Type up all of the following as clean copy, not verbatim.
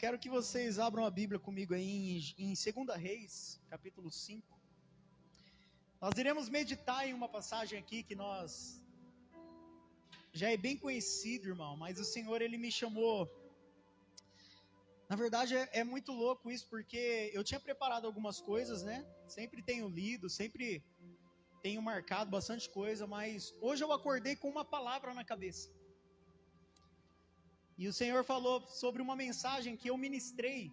quero que vocês abram a Bíblia comigo aí em 2 Reis, capítulo 5. Nós iremos meditar em uma passagem aqui que já é bem conhecido, irmão, mas o Senhor, Ele me chamou. Na verdade, é muito louco isso, porque eu tinha preparado algumas coisas, né? Sempre tenho lido, sempre tenho marcado bastante coisa, mas hoje eu acordei com uma palavra na cabeça. E o Senhor falou sobre uma mensagem que eu ministrei.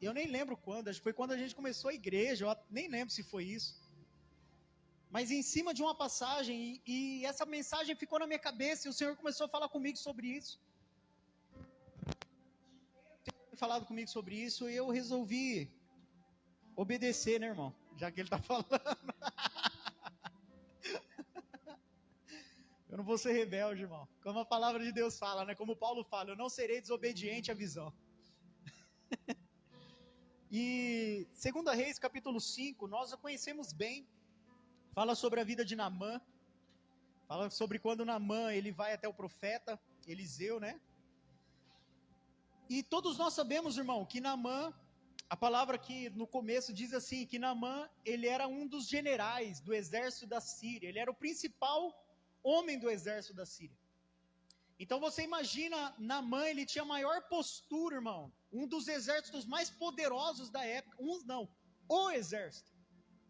Eu nem lembro quando, acho que foi quando a gente começou a igreja, eu nem lembro se foi isso. Mas em cima de uma passagem, e essa mensagem ficou na minha cabeça, e o Senhor começou a falar comigo sobre isso. Falado comigo sobre isso, e eu resolvi obedecer, né, irmão? Já que ele está falando. Eu não vou ser rebelde, irmão. Como a palavra de Deus fala, né? Como Paulo fala, eu não serei desobediente à visão. E 2 Reis, capítulo 5, nós a conhecemos bem. Fala sobre a vida de Naamã. Fala sobre quando Naamã, ele vai até o profeta Eliseu, né? E todos nós sabemos, irmão, que Naamã, a palavra que no começo diz assim, que Naamã, ele era um dos generais do exército da Síria. Ele era o principal homem do exército da Síria. Então você imagina, Naamã, ele tinha a maior postura, irmão. Um dos exércitos mais poderosos da época. O exército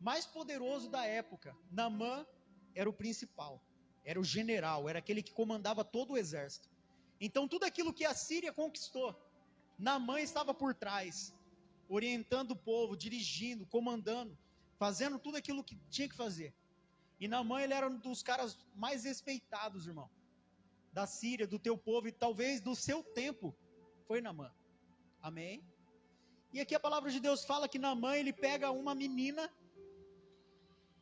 mais poderoso da época. Naamã era o principal, era o general, era aquele que comandava todo o exército. Então tudo aquilo que a Síria conquistou, Naamã estava por trás, orientando o povo, dirigindo, comandando, fazendo tudo aquilo que tinha que fazer. E Naamã, ele era um dos caras mais respeitados, irmão, da Síria, do teu povo, e talvez do seu tempo, foi Naamã. Amém? E aqui a palavra de Deus fala que Naamã, ele pega uma menina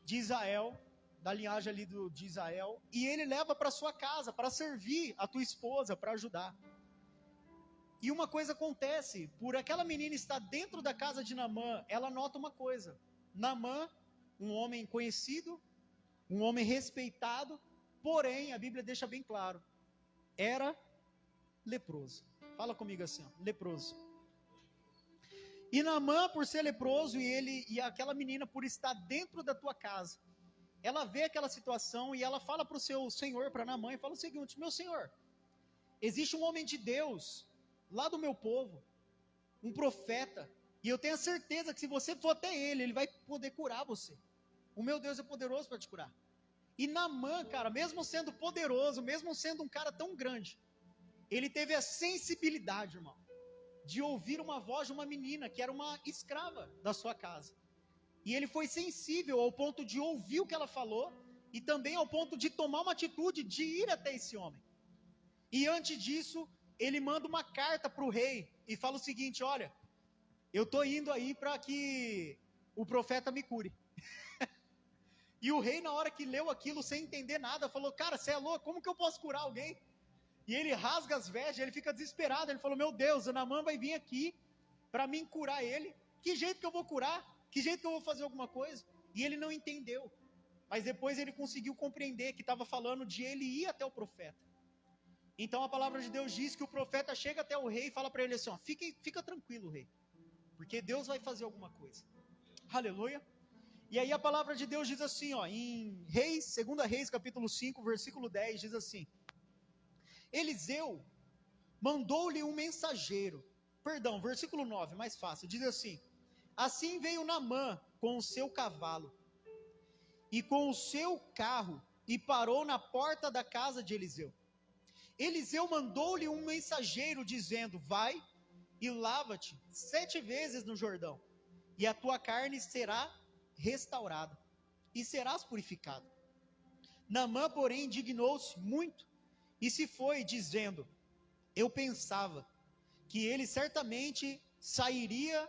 de Israel, da linhagem ali de Israel, e ele leva para sua casa, para servir a tua esposa, para ajudar. E uma coisa acontece, por aquela menina estar dentro da casa de Naamã, ela nota uma coisa. Naamã, um homem conhecido, um homem respeitado, porém, a Bíblia deixa bem claro, era leproso. Fala comigo assim, ó, leproso. E Naamã, por ser leproso, e aquela menina por estar dentro da tua casa, ela vê aquela situação e ela fala para o seu senhor, para Naamã, e fala o seguinte: meu senhor, existe um homem de Deus lá do meu povo, um profeta, e eu tenho a certeza que se você for até ele, ele vai poder curar você. O meu Deus é poderoso para te curar. E Naamã, cara, mesmo sendo poderoso, mesmo sendo um cara tão grande, ele teve a sensibilidade, irmão, de ouvir uma voz de uma menina que era uma escrava da sua casa. E ele foi sensível ao ponto de ouvir o que ela falou e também ao ponto de tomar uma atitude de ir até esse homem. E antes disso, ele manda uma carta para o rei e fala o seguinte: olha, eu estou indo aí para que o profeta me cure. E o rei, na hora que leu aquilo sem entender nada, falou: cara, você é louco, como que eu posso curar alguém? E ele rasga as vestes, ele fica desesperado, ele falou: meu Deus, o Naamã vai vir aqui para mim curar ele, que jeito que eu vou curar? Que jeito que eu vou fazer alguma coisa? E ele não entendeu, mas depois ele conseguiu compreender que estava falando de ele ir até o profeta. Então a palavra de Deus diz que o profeta chega até o rei e fala para ele assim: ó, fica tranquilo, rei, porque Deus vai fazer alguma coisa. Aleluia. E aí a palavra de Deus diz assim, ó, em 2 Reis, capítulo 5, versículo 10, diz assim: Eliseu mandou-lhe um mensageiro. Perdão, versículo 9, mais fácil, diz assim: assim veio Naamã com o seu cavalo e com o seu carro e parou na porta da casa de Eliseu. Eliseu mandou-lhe um mensageiro dizendo: vai e lava-te 7 vezes no Jordão, e a tua carne será restaurada, e serás purificado. Naamã, porém, indignou-se muito, e se foi, dizendo: eu pensava que ele certamente sairia,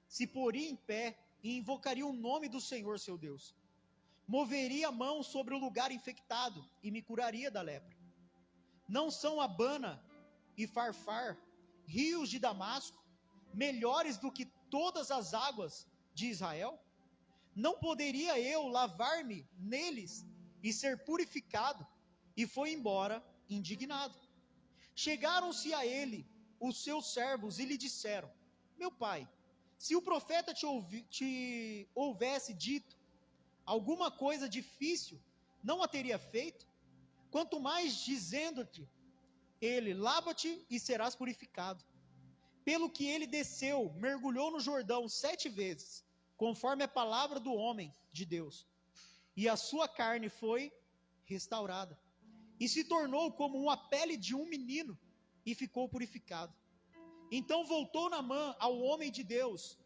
se poria em pé, e invocaria o nome do Senhor seu Deus. Moveria a mão sobre o lugar infectado, e me curaria da lepra. Não são Abana e Farfar, rios de Damasco, melhores do que todas as águas de Israel? Não poderia eu lavar-me neles e ser purificado? E foi embora indignado. Chegaram-se a ele os seus servos e lhe disseram: meu pai, se o profeta te houvesse dito alguma coisa difícil, não a teria feito? Quanto mais dizendo-te ele: lava-te e serás purificado. Pelo que ele desceu, mergulhou no Jordão 7 vezes, conforme a palavra do homem de Deus, e a sua carne foi restaurada, e se tornou como a pele de um menino, e ficou purificado. Então voltou Naamã ao homem de Deus,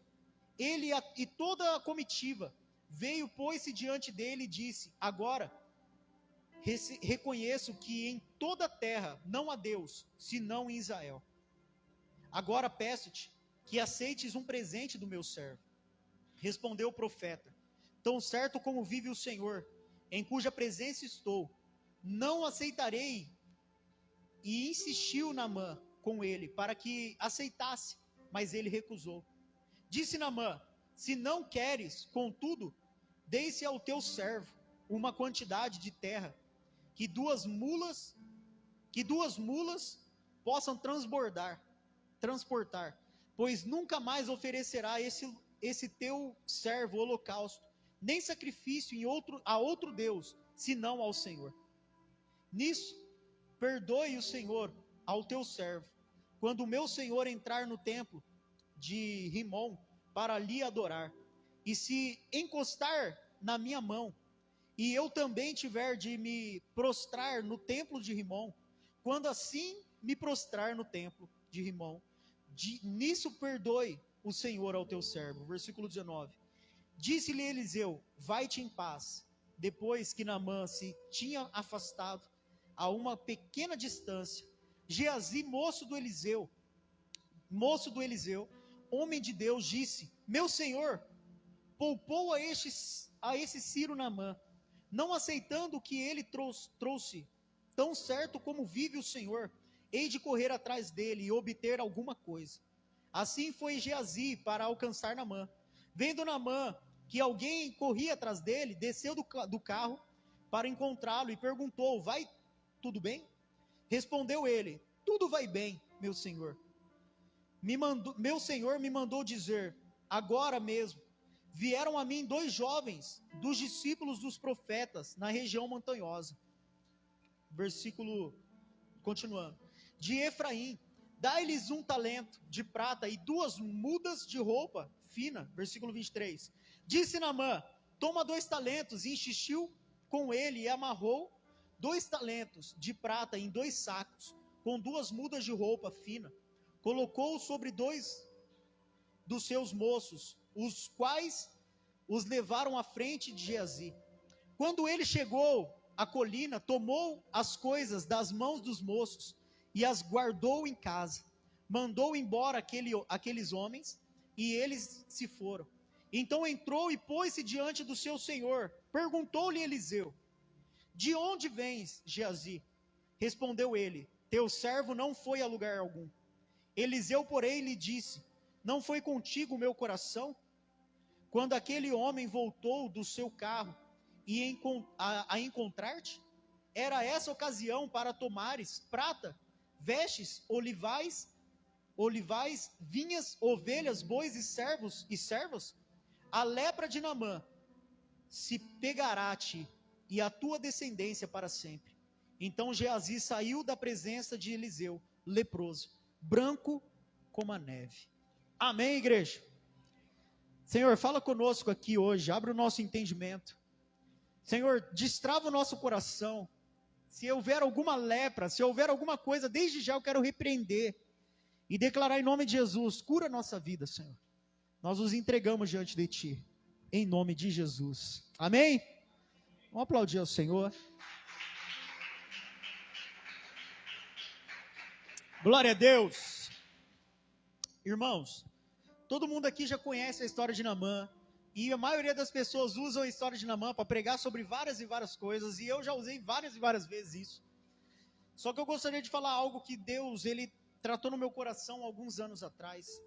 e toda a comitiva veio, pôs-se diante dele e disse: agora reconheço que em toda a terra não há Deus, senão em Israel. Agora peço-te que aceites um presente do meu servo. Respondeu o profeta: tão certo como vive o Senhor, em cuja presença estou, não aceitarei. E insistiu Naamã com ele, para que aceitasse, mas ele recusou. Disse Naamã: se não queres, contudo, dê-se ao teu servo uma quantidade de terra, que duas mulas possam transportar, pois nunca mais oferecerá esse teu servo holocausto, nem sacrifício a outro Deus, senão ao Senhor. Nisso, perdoe o Senhor ao teu servo, quando o meu senhor entrar no templo de Rimom para lhe adorar, e se encostar na minha mão, e eu também tiver de me prostrar no templo de Rimom, quando assim me prostrar no templo de Rimom, nisso perdoe o Senhor ao teu servo. Versículo 19. Disse-lhe Eliseu: vai-te em paz. Depois que Naamã se tinha afastado a uma pequena distância, Geazi, moço do Eliseu, homem de Deus, disse: meu senhor poupou a esse Ciro Naamã, não aceitando o que ele trouxe. Tão certo como vive o Senhor, hei de correr atrás dele e obter alguma coisa. Assim foi Geazi para alcançar Naamã. Vendo Naamã que alguém corria atrás dele, desceu do carro para encontrá-lo e perguntou: vai tudo bem? Respondeu ele: tudo vai bem, meu senhor. Meu senhor me mandou dizer: agora mesmo vieram a mim 2 jovens dos discípulos dos profetas na região montanhosa. Versículo continuando. De Efraim, dai-lhes 1 talento de prata e 2 mudas de roupa fina. Versículo 23. Disse Naamã: toma 2 talentos, e insistiu com ele e amarrou 2 talentos de prata em 2 sacos, com 2 mudas de roupa fina. Colocou sobre 2 dos seus moços, os quais os levaram à frente de Geazi. Quando ele chegou à colina, tomou as coisas das mãos dos moços e as guardou em casa. Mandou embora aqueles homens, e eles se foram. Então entrou e pôs-se diante do seu senhor. Perguntou-lhe Eliseu: de onde vens, Geazi? Respondeu ele: teu servo não foi a lugar algum. Eliseu, porém, lhe disse: não foi contigo o meu coração? Quando aquele homem voltou do seu carro a encontrar-te, era essa ocasião para tomares prata, vestes, olivais, vinhas, ovelhas, bois e servos e servas? A lepra de Naamã se pegará a ti e a tua descendência para sempre. Então Geazi saiu da presença de Eliseu, leproso, branco como a neve. Amém, igreja? Senhor, fala conosco aqui hoje, abre o nosso entendimento. Senhor, destrava o nosso coração. Se houver alguma lepra, se houver alguma coisa, desde já eu quero repreender e declarar em nome de Jesus: cura a nossa vida, Senhor. Nós nos entregamos diante de Ti, em nome de Jesus. Amém? Vamos aplaudir ao Senhor. Glória a Deus. Irmãos, todo mundo aqui já conhece a história de Naamã, e a maioria das pessoas usam a história de Naamã para pregar sobre várias e várias coisas, e eu já usei várias e várias vezes isso. Só que eu gostaria de falar algo que Deus, Ele tratou no meu coração alguns anos atrás,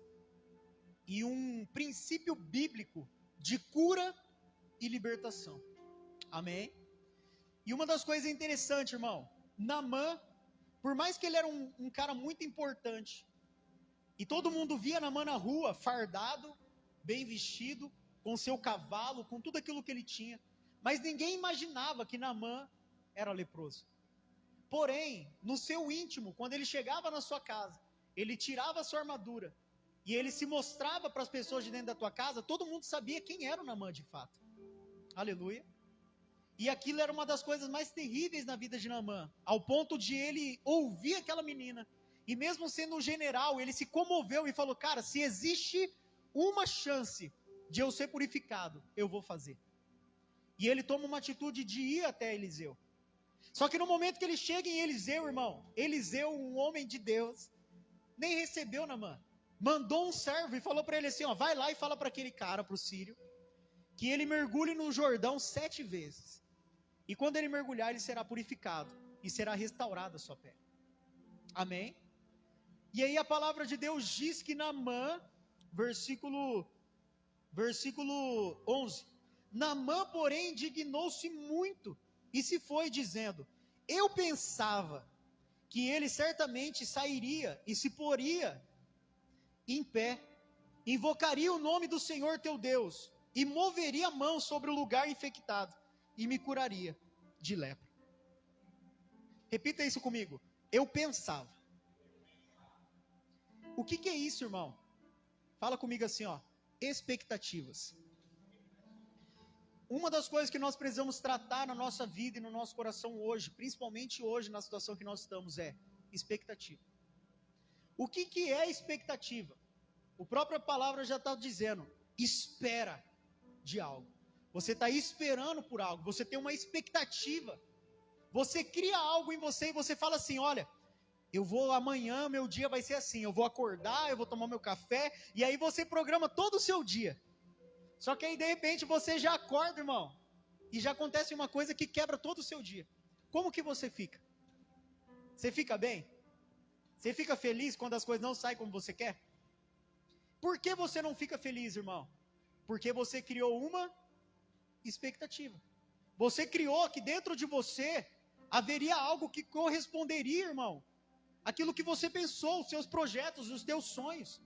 e um princípio bíblico de cura e libertação. Amém? E uma das coisas interessantes, irmão, Naamã, por mais que ele era um cara muito importante, E todo mundo via Naamã na rua, fardado, bem vestido, com seu cavalo, com tudo aquilo que ele tinha. Mas ninguém imaginava que Naamã era leproso. Porém, no seu íntimo, quando ele chegava na sua casa, ele tirava a sua armadura e ele se mostrava para as pessoas de dentro da tua casa, todo mundo sabia quem era o Naamã de fato. Aleluia. E aquilo era uma das coisas mais terríveis na vida de Naamã, ao ponto de ele ouvir aquela menina, e mesmo sendo um general, ele se comoveu e falou, cara, se existe uma chance de eu ser purificado, eu vou fazer. E ele toma uma atitude de ir até Eliseu. Só que no momento que ele chega em Eliseu, irmão, Eliseu, um homem de Deus, nem recebeu Naamã. Mandou um servo e falou para ele assim, ó, vai lá e fala para aquele cara, para o sírio, que ele mergulhe no Jordão 7 vezes. E quando ele mergulhar, ele será purificado e será restaurada a sua pele. Amém? E aí a palavra de Deus diz que Naamã, versículo 11, Naamã, porém, indignou-se muito e se foi dizendo, eu pensava que ele certamente sairia e se poria em pé, invocaria o nome do Senhor teu Deus e moveria a mão sobre o lugar infectado e me curaria de lepra. Repita isso comigo. Eu pensava. O que é isso, irmão? Fala comigo assim, ó. Expectativas. Uma das coisas que nós precisamos tratar na nossa vida e no nosso coração hoje, principalmente hoje na situação que nós estamos, é expectativa. O que é expectativa? A própria palavra já está dizendo, espera de algo. Você está esperando por algo, você tem uma expectativa. Você cria algo em você e você fala assim, olha, eu vou amanhã, meu dia vai ser assim, eu vou acordar, eu vou tomar meu café, e aí você programa todo o seu dia. Só que aí de repente você já acorda, irmão, e já acontece uma coisa que quebra todo o seu dia. Como que você fica? Você fica bem? Você fica feliz quando as coisas não saem como você quer? Por que você não fica feliz, irmão? Porque você criou uma expectativa. Você criou que dentro de você haveria algo que corresponderia, irmão, aquilo que você pensou, os seus projetos, os teus sonhos.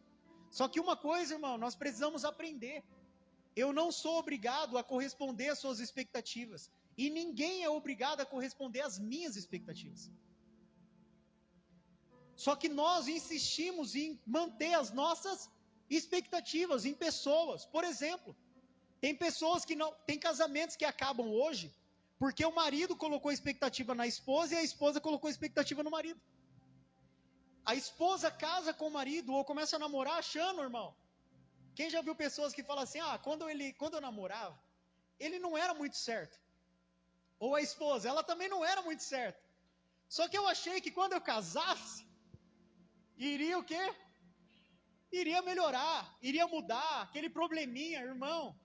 Só que uma coisa, irmão, nós precisamos aprender. Eu não sou obrigado a corresponder às suas expectativas. E ninguém é obrigado a corresponder às minhas expectativas. Só que nós insistimos em manter as nossas expectativas em pessoas. Por exemplo, tem pessoas que não, tem casamentos que acabam hoje porque o marido colocou expectativa na esposa e a esposa colocou expectativa no marido. A esposa casa com o marido ou começa a namorar achando, irmão. Quem já viu pessoas que falam assim, quando eu namorava, ele não era muito certo. Ou a esposa, ela também não era muito certa. Só que eu achei que quando eu casasse, iria o quê? Iria melhorar, iria mudar, aquele probleminha, irmão.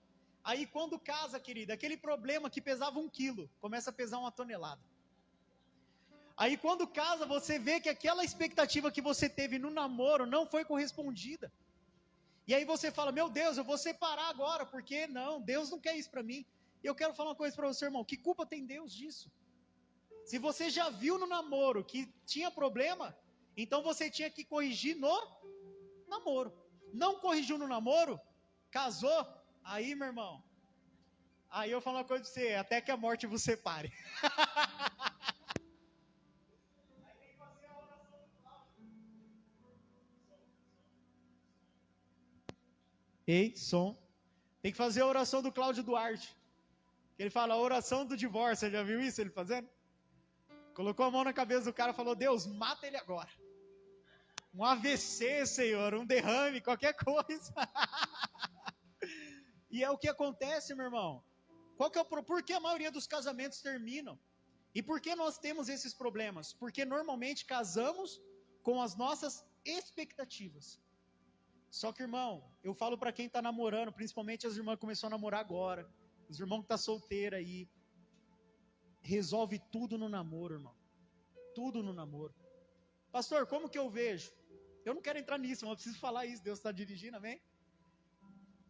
Aí quando casa, querida, aquele problema que pesava 1 quilo, começa a pesar 1 tonelada. Aí quando casa, você vê que aquela expectativa que você teve no namoro não foi correspondida. E aí você fala, meu Deus, eu vou separar agora, porque não, Deus não quer isso para mim. E eu quero falar uma coisa para você, irmão, que culpa tem Deus disso? Se você já viu no namoro que tinha problema, então você tinha que corrigir no namoro. Não corrigiu no namoro, casou, aí, meu irmão, aí eu falo uma coisa para você, até que a morte vos separe. Ei, som. Tem que fazer a oração do Cláudio Duarte. Ele fala, a oração do divórcio, você já viu isso ele fazendo? Colocou a mão na cabeça do cara e falou, Deus, mata ele agora. Um AVC, Senhor, um derrame, qualquer coisa. E é o que acontece, meu irmão. Por que a maioria dos casamentos terminam? E por que nós temos esses problemas? Porque normalmente casamos com as nossas expectativas. Só que, irmão, eu falo para quem está namorando, principalmente as irmãs que começaram a namorar agora, os irmãos que estão solteiros aí, resolve tudo no namoro, irmão. Tudo no namoro. Pastor, como que eu vejo? Eu não quero entrar nisso, mas eu preciso falar isso, Deus está dirigindo, amém?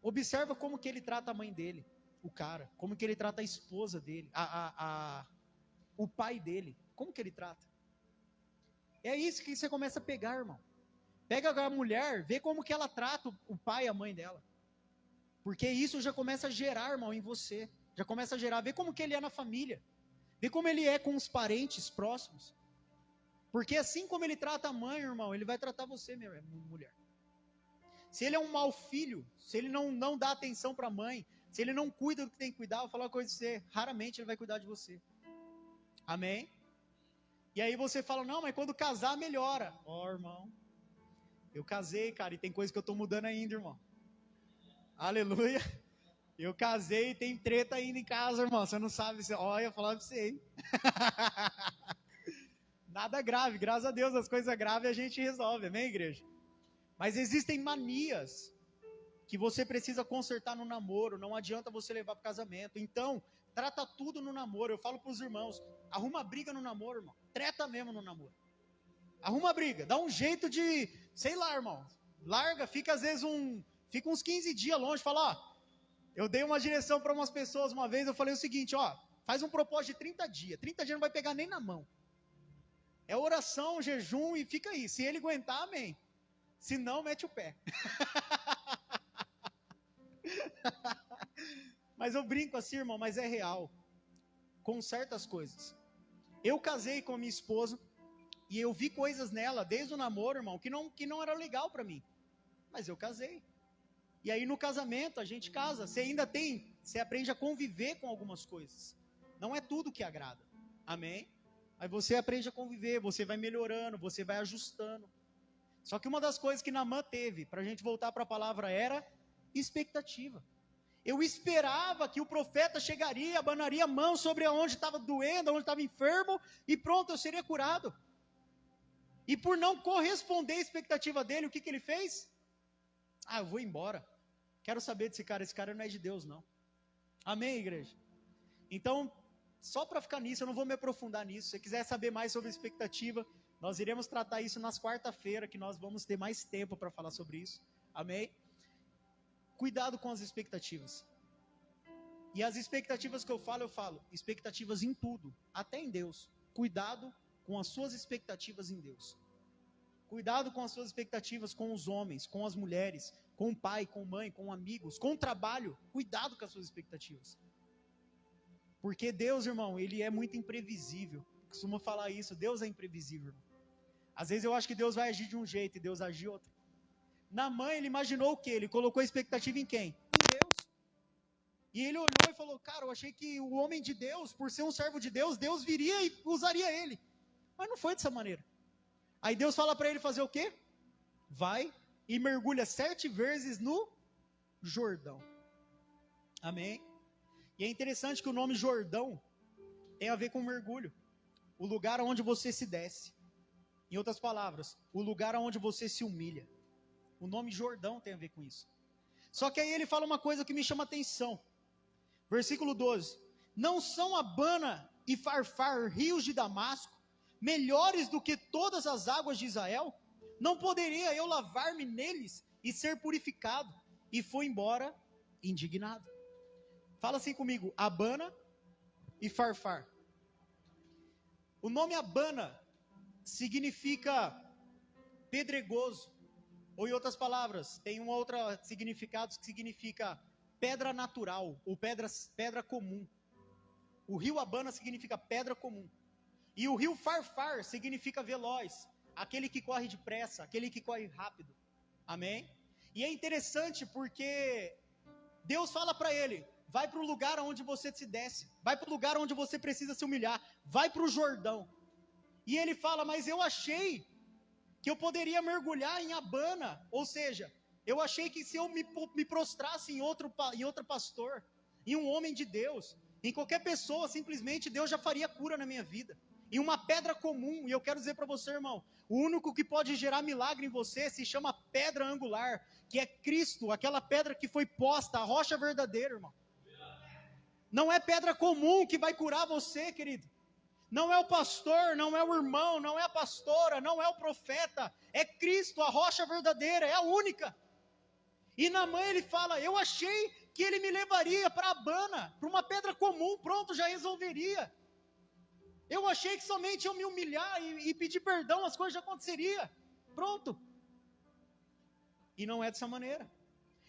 Observa como que ele trata a mãe dele, o cara, como que ele trata a esposa dele, o pai dele, como que ele trata? É isso que você começa a pegar, irmão. Pega a mulher, vê como que ela trata o pai e a mãe dela. Porque isso já começa a gerar, irmão, em você. Já começa a gerar, vê como que ele é na família. Vê como ele é com os parentes próximos. Porque assim como ele trata a mãe, irmão, ele vai tratar você, minha mulher. Se ele é um mau filho, se ele não dá atenção para a mãe, se ele não cuida do que tem que cuidar, eu vou falar uma coisa de você, raramente ele vai cuidar de você. Amém? E aí você fala, não, mas quando casar melhora. Ó, irmão, eu casei, cara, e tem coisa que eu estou mudando ainda, irmão. Aleluia. Eu casei e tem treta ainda em casa, irmão. Você não sabe, olha, eu falar pra você, hein? Nada grave, graças a Deus, as coisas graves a gente resolve, amém, igreja? Mas existem manias que você precisa consertar no namoro, não adianta você levar para o casamento. Então, trata tudo no namoro. Eu falo para os irmãos, arruma briga no namoro, irmão. Treta mesmo no namoro. Arruma briga, dá um jeito de, sei lá, irmão. Larga, fica às vezes fica uns 15 dias longe, fala, ó, eu dei uma direção para umas pessoas uma vez, eu falei o seguinte, ó, faz um propósito de 30 dias. 30 dias não vai pegar nem na mão. É oração, jejum e fica aí. Se ele aguentar, amém. Se não, mete o pé. Mas eu brinco assim, irmão, mas é real. Com certas coisas. Eu casei com a minha esposa e eu vi coisas nela desde o namoro, irmão, que não era legal pra mim. Mas eu casei. E aí no casamento a gente casa. Você aprende a conviver com algumas coisas. Não é tudo que agrada. Amém? Aí você aprende a conviver, você vai melhorando, você vai ajustando. Só que uma das coisas que Naamã teve, para a gente voltar para a palavra, era expectativa. Eu esperava que o profeta chegaria, abanaria a mão sobre onde estava doendo, onde estava enfermo, e pronto, eu seria curado. E por não corresponder à expectativa dele, o que ele fez? Ah, eu vou embora. Quero saber desse cara, esse cara não é de Deus, não. Amém, igreja? Então, só para ficar nisso, eu não vou me aprofundar nisso. Se você quiser saber mais sobre expectativa, nós iremos tratar isso nas quarta-feira, que nós vamos ter mais tempo para falar sobre isso. Amém? Cuidado com as expectativas. E as expectativas que eu falo expectativas em tudo, até em Deus. Cuidado com as suas expectativas em Deus. Cuidado com as suas expectativas com os homens, com as mulheres, com o pai, com a mãe, com amigos, com o trabalho. Cuidado com as suas expectativas. Porque Deus, irmão, ele é muito imprevisível. Eu costumo falar isso, Deus é imprevisível, irmão. Às vezes eu acho que Deus vai agir de um jeito e Deus agir outro. Naamã, ele imaginou o quê? Ele colocou a expectativa em quem? Em Deus. E ele olhou e falou, cara, eu achei que o homem de Deus, por ser um servo de Deus, Deus viria e usaria ele. Mas não foi dessa maneira. Aí Deus fala para ele fazer o quê? Vai e mergulha 7 vezes no Jordão. Amém? E é interessante que o nome Jordão tem a ver com mergulho. O lugar onde você se desce. Em outras palavras, o lugar onde você se humilha. O nome Jordão tem a ver com isso. Só que aí ele fala uma coisa que me chama atenção. Versículo 12. Não são Abana e Farfar, rios de Damasco, melhores do que todas as águas de Israel? Não poderia eu lavar-me neles e ser purificado? E foi embora indignado. Fala assim comigo, Abana e Farfar. O nome Abana significa pedregoso. Ou em outras palavras, tem um outro significado que significa pedra natural, ou pedra comum. O rio Abana significa pedra comum. E o rio Farfar significa veloz, aquele que corre depressa, aquele que corre rápido. Amém? E é interessante porque Deus fala para ele, vai para o lugar onde você se desce, vai para o lugar onde você precisa se humilhar, vai para o Jordão. E ele fala, mas eu achei que eu poderia mergulhar em Abana, ou seja, eu achei que se eu me prostrasse em outro pastor, em um homem de Deus, em qualquer pessoa, simplesmente Deus já faria cura na minha vida. Em uma pedra comum, e eu quero dizer para você, irmão, o único que pode gerar milagre em você se chama pedra angular, que é Cristo, aquela pedra que foi posta, a rocha verdadeira, irmão. Não é pedra comum que vai curar você, querido. Não é o pastor, não é o irmão, não é a pastora, não é o profeta. É Cristo, a rocha verdadeira, é a única. E Naamã ele fala, eu achei que ele me levaria para Abana, para uma pedra comum, pronto, já resolveria. Eu achei que somente eu me humilhar e pedir perdão, as coisas já aconteceriam. Pronto. E não é dessa maneira.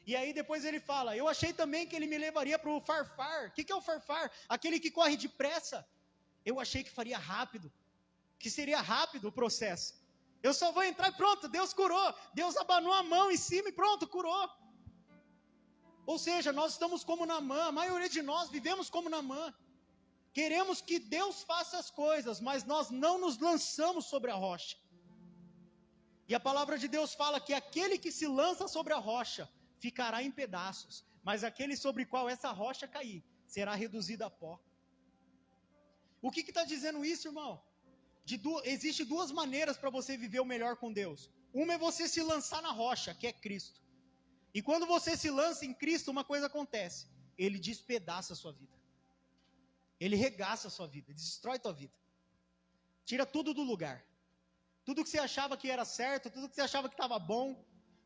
E aí depois ele fala, eu achei também que ele me levaria para o farfar. O que é o farfar? Aquele que corre depressa. Eu achei que faria rápido, que seria rápido o processo. Eu só vou entrar e pronto, Deus curou. Deus abanou a mão em cima e pronto, curou. Ou seja, nós estamos como Naamã, a maioria de nós vivemos como Naamã. Queremos que Deus faça as coisas, mas nós não nos lançamos sobre a rocha. E a palavra de Deus fala que aquele que se lança sobre a rocha ficará em pedaços, mas aquele sobre qual essa rocha cair será reduzido a pó. O que está dizendo isso, irmão? Existe duas maneiras para você viver o melhor com Deus. Uma é você se lançar na rocha, que é Cristo. E quando você se lança em Cristo, uma coisa acontece. Ele despedaça a sua vida. Ele regaça a sua vida, destrói a tua vida. Tira tudo do lugar. Tudo que você achava que era certo, tudo que você achava que estava bom,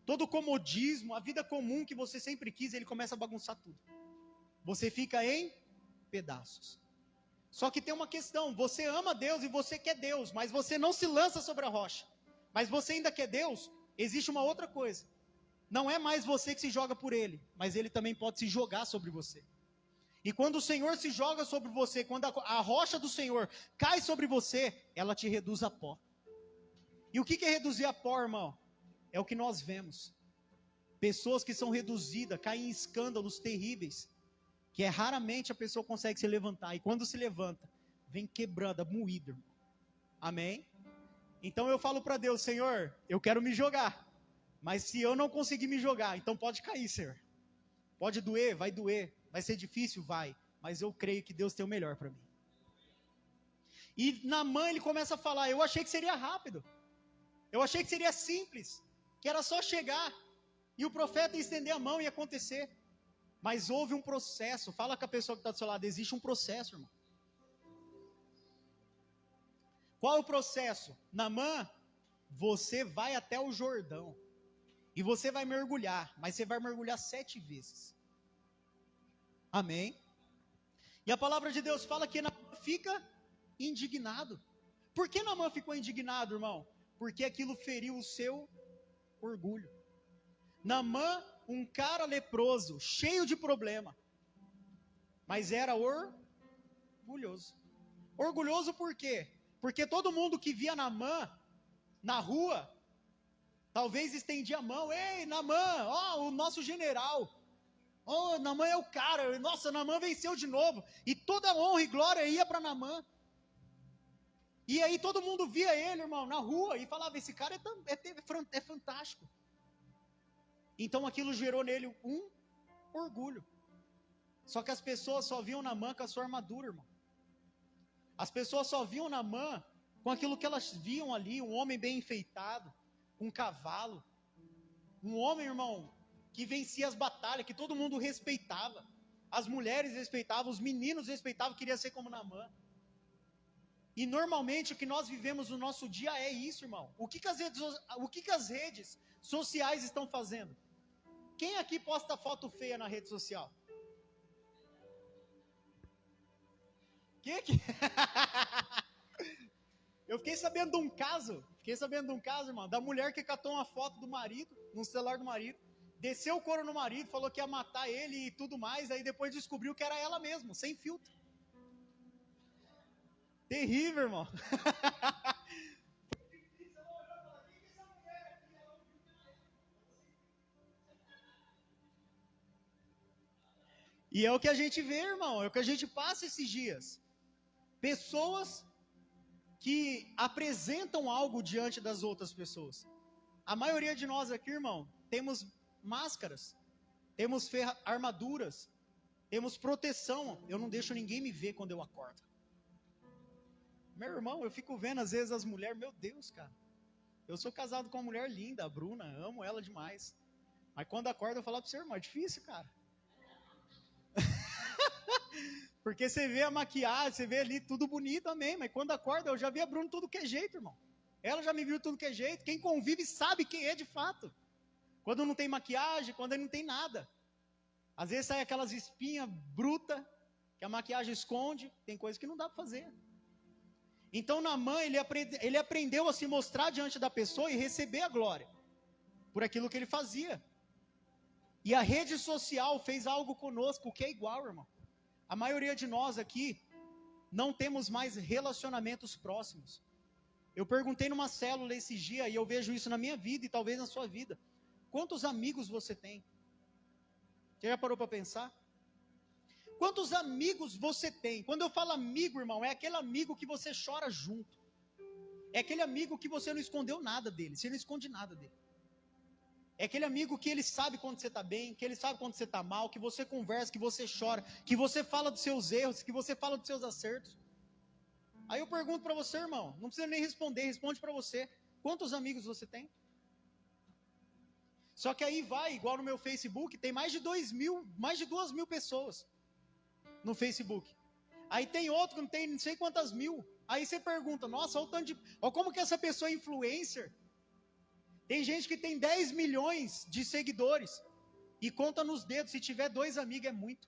todo o comodismo, a vida comum que você sempre quis, ele começa a bagunçar tudo. Você fica em pedaços. Só que tem uma questão, você ama Deus e você quer Deus, mas você não se lança sobre a rocha. Mas você ainda quer Deus, existe uma outra coisa. Não é mais você que se joga por Ele, mas Ele também pode se jogar sobre você. E quando o Senhor se joga sobre você, quando a rocha do Senhor cai sobre você, ela te reduz a pó. E o que é reduzir a pó, irmão? É o que nós vemos. Pessoas que são reduzidas, caem em escândalos terríveis, que raramente a pessoa consegue se levantar. E quando se levanta, vem quebrada, moída, irmão. Amém? Então eu falo para Deus, Senhor, eu quero me jogar. Mas se eu não conseguir me jogar, então pode cair, Senhor. Pode doer, vai doer. Vai ser difícil, vai. Mas eu creio que Deus tem o melhor para mim. E Naamã ele começa a falar, eu achei que seria rápido. Eu achei que seria simples. Que era só chegar. E o profeta ia estender a mão e ia acontecer. Mas houve um processo. Fala com a pessoa que está do seu lado. Existe um processo, irmão. Qual é o processo? Naamã, você vai até o Jordão. E você vai mergulhar. Mas você vai mergulhar 7 vezes. Amém? E a palavra de Deus fala que Naamã fica indignado. Por que Naamã ficou indignado, irmão? Porque aquilo feriu o seu orgulho. Naamã, um cara leproso, cheio de problema, mas era orgulhoso. Orgulhoso por quê? Porque todo mundo que via Naamã na rua, talvez estendia a mão, ei Naamã, ó, o nosso general, ó, Naamã é o cara, nossa, Naamã venceu de novo, e toda a honra e glória ia para Naamã. E aí todo mundo via ele, irmão, na rua, e falava, esse cara é fantástico. Então aquilo gerou nele um orgulho. Só que as pessoas só viam Naamã com a sua armadura, irmão. As pessoas só viam Naamã com aquilo que elas viam ali, um homem bem enfeitado, um cavalo. Um homem, irmão, que vencia as batalhas, que todo mundo respeitava. As mulheres respeitavam, os meninos respeitavam, queria ser como Naamã. E normalmente o que nós vivemos no nosso dia é isso, irmão. O que as redes sociais estão fazendo? Quem aqui posta foto feia na rede social? Quem aqui? Eu fiquei sabendo de um caso, irmão, da mulher que catou uma foto do marido, no celular do marido, desceu o couro no marido, falou que ia matar ele e tudo mais, aí depois descobriu que era ela mesma, sem filtro. Terrível, irmão. E é o que a gente vê, irmão, é o que a gente passa esses dias. Pessoas que apresentam algo diante das outras pessoas. A maioria de nós aqui, irmão, temos máscaras, temos armaduras, temos proteção. Eu não deixo ninguém me ver quando eu acordo. Meu irmão, eu fico vendo às vezes as mulheres, meu Deus, cara. Eu sou casado com uma mulher linda, a Bruna, amo ela demais. Mas quando acordo eu falo pra você, irmão, é difícil, cara. Porque você vê a maquiagem, você vê ali tudo bonito, amém. Mas quando acorda, eu já vi a Bruna tudo que é jeito, irmão. Ela já me viu tudo que é jeito. Quem convive sabe quem é de fato. Quando não tem maquiagem, quando não tem nada. Às vezes sai aquelas espinhas brutas, que a maquiagem esconde. Tem coisa que não dá para fazer. Então Naamã, ele aprendeu a se mostrar diante da pessoa e receber a glória. por aquilo que ele fazia. E a rede social fez algo conosco que é igual, irmão. A maioria de nós aqui não temos mais relacionamentos próximos. Eu perguntei numa célula esses dias, e eu vejo isso na minha vida e talvez na sua vida. Quantos amigos você tem? Você já parou para pensar? Quantos amigos você tem? Quando eu falo amigo, irmão, é aquele amigo que você chora junto. É aquele amigo que você não escondeu nada dele, você não esconde nada dele. É aquele amigo que ele sabe quando você está bem, que ele sabe quando você está mal, que você conversa, que você chora, que você fala dos seus erros, que você fala dos seus acertos. Aí eu pergunto para você, irmão, não precisa nem responder, responde para você. Quantos amigos você tem? Só que aí vai, igual no meu Facebook, tem mais de 2.000 pessoas no Facebook. Aí tem outro que não tem não sei quantas mil. Aí você pergunta, nossa, olha como que essa pessoa é influencer. Tem gente que tem 10 milhões de seguidores e conta nos dedos, se tiver 2 amigos é muito.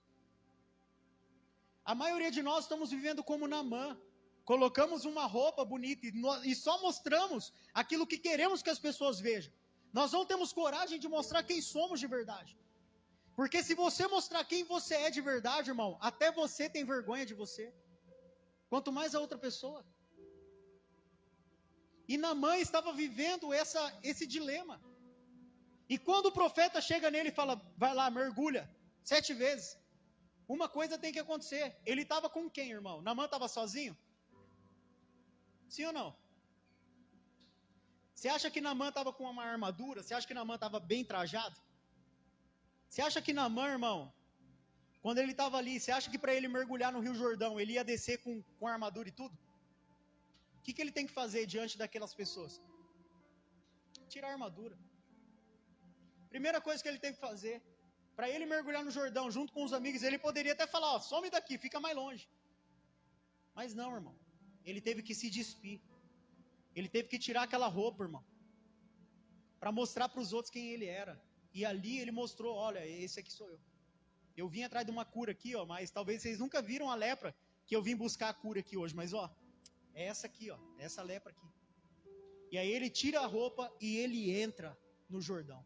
A maioria de nós estamos vivendo como Naamã. Colocamos uma roupa bonita e só mostramos aquilo que queremos que as pessoas vejam. Nós não temos coragem de mostrar quem somos de verdade. Porque se você mostrar quem você é de verdade, irmão, até você tem vergonha de você. Quanto mais a outra pessoa. E Naamã estava vivendo esse dilema. E quando o profeta chega nele e fala, vai lá, mergulha, 7 vezes. Uma coisa tem que acontecer. Ele estava com quem, irmão? Naamã estava sozinho? Sim ou não? Você acha que Naamã estava com uma armadura? Você acha que Naamã estava bem trajado? Você acha que Naamã, irmão, quando ele estava ali, você acha que para ele mergulhar no Rio Jordão, ele ia descer com armadura e tudo? O que ele tem que fazer diante daquelas pessoas? Tirar a armadura. Primeira coisa que ele tem que fazer, para ele mergulhar no Jordão junto com os amigos, ele poderia até falar, ó, some daqui, fica mais longe. Mas não, irmão. Ele teve que se despir. Ele teve que tirar aquela roupa, irmão. Para mostrar para os outros quem ele era. E ali ele mostrou, olha, esse aqui sou eu. Eu vim atrás de uma cura aqui, ó, mas talvez vocês nunca viram a lepra que eu vim buscar a cura aqui hoje, mas ó, é essa aqui, ó, essa lepra aqui. E aí ele tira a roupa e ele entra no Jordão.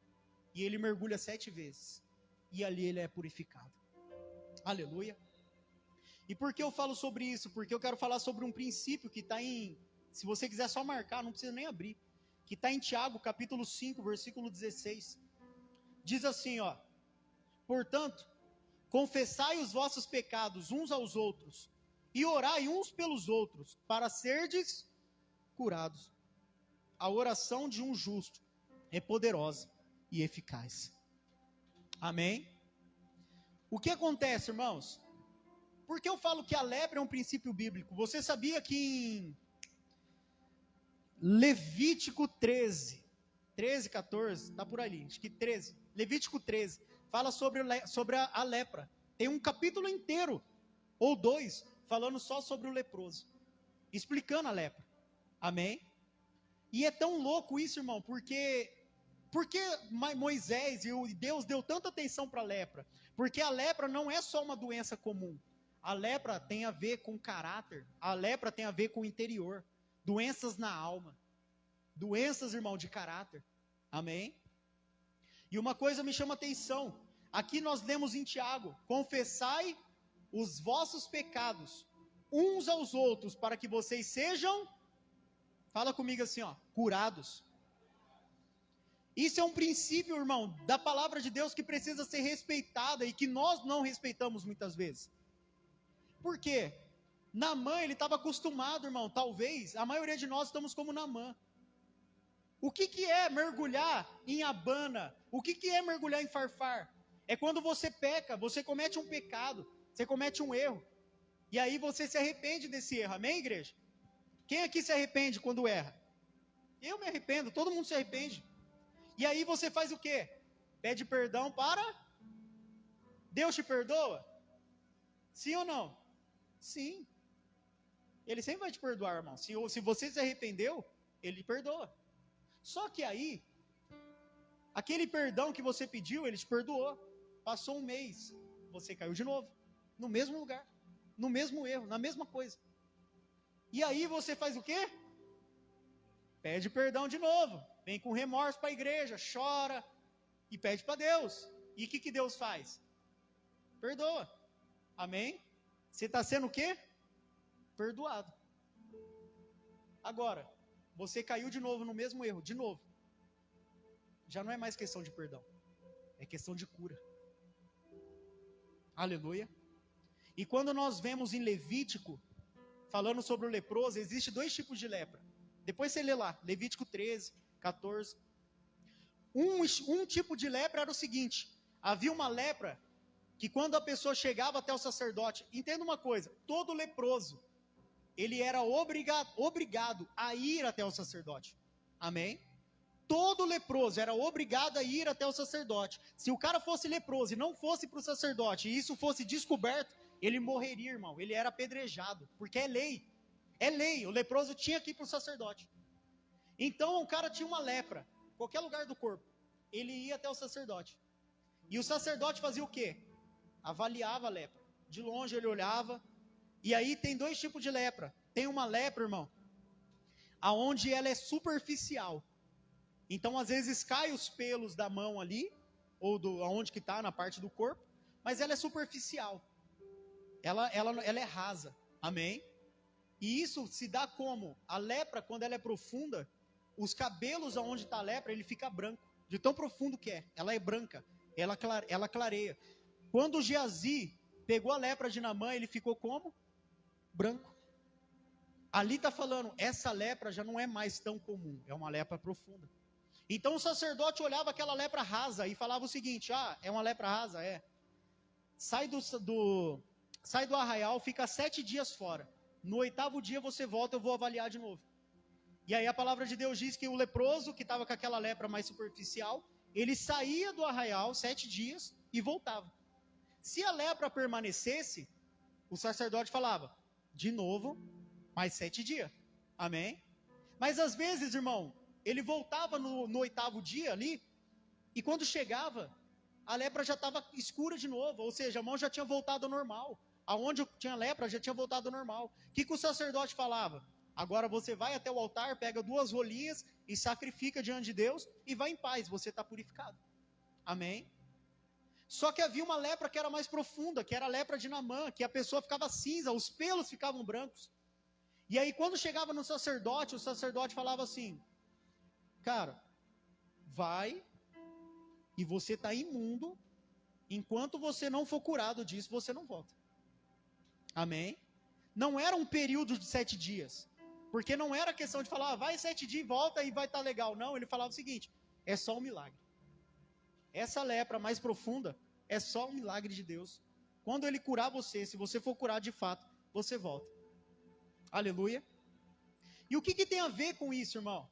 E ele mergulha 7 vezes. E ali ele é purificado. Aleluia. E por que eu falo sobre isso? Porque eu quero falar sobre um princípio que está em... Se você quiser só marcar, não precisa nem abrir. Que está em Tiago, capítulo 5, versículo 16. Diz assim, ó. Portanto, confessai os vossos pecados uns aos outros, e orai uns pelos outros, para serdes curados. A oração de um justo é poderosa e eficaz. Amém? O que acontece, irmãos? Por que eu falo que a lepra é um princípio bíblico? Você sabia que em Levítico 13, 14, está por ali, acho que 13, Levítico 13, fala sobre a lepra. Tem um capítulo inteiro, ou 2, falando só sobre o leproso, explicando a lepra. Amém? E é tão louco isso, irmão, porque Moisés e Deus deu tanta atenção para a lepra? Porque a lepra não é só uma doença comum. A lepra tem a ver com caráter. A lepra tem a ver com o interior. Doenças na alma. Doenças, irmão, de caráter. Amém? E uma coisa me chama atenção. Aqui nós lemos em Tiago: confessai os vossos pecados uns aos outros, para que vocês sejam, fala comigo assim, ó, curados. Isso é um princípio, irmão, da palavra de Deus que precisa ser respeitada e que nós não respeitamos muitas vezes. Por quê? Naamã, ele estava acostumado, irmão, talvez, a maioria de nós estamos como Naamã. O que é mergulhar em Abana? O que é mergulhar em Farfar? É quando você peca, você comete um pecado, você comete um erro, e aí você se arrepende desse erro, amém, igreja? Quem aqui se arrepende quando erra? Eu me arrependo, todo mundo se arrepende. E aí você faz o quê? Pede perdão para... Deus te perdoa? Sim ou não? Sim. Ele sempre vai te perdoar, irmão. Se você se arrependeu, Ele perdoa. Só que aí, aquele perdão que você pediu, Ele te perdoou. Passou um mês, você caiu de novo. No mesmo lugar. No mesmo erro, na mesma coisa. E aí você faz o quê? Pede perdão de novo. vem com remorso para a igreja, chora e pede para Deus. E o que Deus faz? Perdoa. Amém? Você está sendo o quê? Perdoado. Agora, você caiu de novo no mesmo erro, de novo. Já não é mais questão de perdão, é questão de cura. Aleluia. E quando nós vemos em Levítico, falando sobre o leproso, existe 2 tipos de lepra. Depois você lê lá, Levítico 13, 14. Um tipo de lepra era o seguinte: havia uma lepra que quando a pessoa chegava até o sacerdote, entenda uma coisa, todo leproso, ele era obrigado a ir até o sacerdote. Amém? Todo leproso era obrigado a ir até o sacerdote. Se o cara fosse leproso e não fosse para o sacerdote, e isso fosse descoberto, ele morreria, irmão. Ele era apedrejado, porque é lei. É lei, o leproso tinha que ir para o sacerdote. Então o cara tinha uma lepra, qualquer lugar do corpo, ele ia até o sacerdote. E o sacerdote fazia o quê? Avaliava a lepra. De longe ele olhava. E aí tem 2 tipos de lepra. Tem uma lepra, irmão, aonde ela é superficial. Então, às vezes, cai os pelos da mão ali, ou aonde que está, na parte do corpo, mas ela é superficial. Ela é rasa. Amém? E isso se dá como? A lepra, quando ela é profunda, os cabelos aonde está a lepra, ele fica branco. De tão profundo que é. Ela é branca. Ela clareia. Quando Geazi pegou a lepra de Naamã, ele ficou como? Branco. Ali está falando, essa lepra já não é mais tão comum. É uma lepra profunda. Então o sacerdote olhava aquela lepra rasa e falava o seguinte: é uma lepra rasa? É. Sai do arraial, fica 7 dias fora. No 8º dia você volta, eu vou avaliar de novo. E aí a palavra de Deus diz que o leproso, que estava com aquela lepra mais superficial, ele saía do arraial 7 dias e voltava. Se a lepra permanecesse, o sacerdote falava, de novo, mais 7 dias. Amém? Mas às vezes, irmão, ele voltava no 8º dia ali, e quando chegava, a lepra já estava escura de novo, ou seja, a mão já tinha voltado ao normal. Aonde tinha lepra já tinha voltado ao normal. O que o sacerdote falava? Agora você vai até o altar, pega 2 rolinhas e sacrifica diante de Deus e vai em paz, você está purificado. Amém? Só que havia uma lepra que era mais profunda, que era a lepra de Naamã, que a pessoa ficava cinza, os pelos ficavam brancos. E aí quando chegava no sacerdote, o sacerdote falava assim: cara, vai e você está imundo, enquanto você não for curado disso, você não volta. Amém? Não era um período de 7 dias, porque não era questão de falar, vai 7 dias e volta e vai estar legal. Não, ele falava o seguinte, é só um milagre. Essa lepra mais profunda é só um milagre de Deus. Quando ele curar você, se você for curado de fato, você volta. Aleluia. E o que tem a ver com isso, irmão?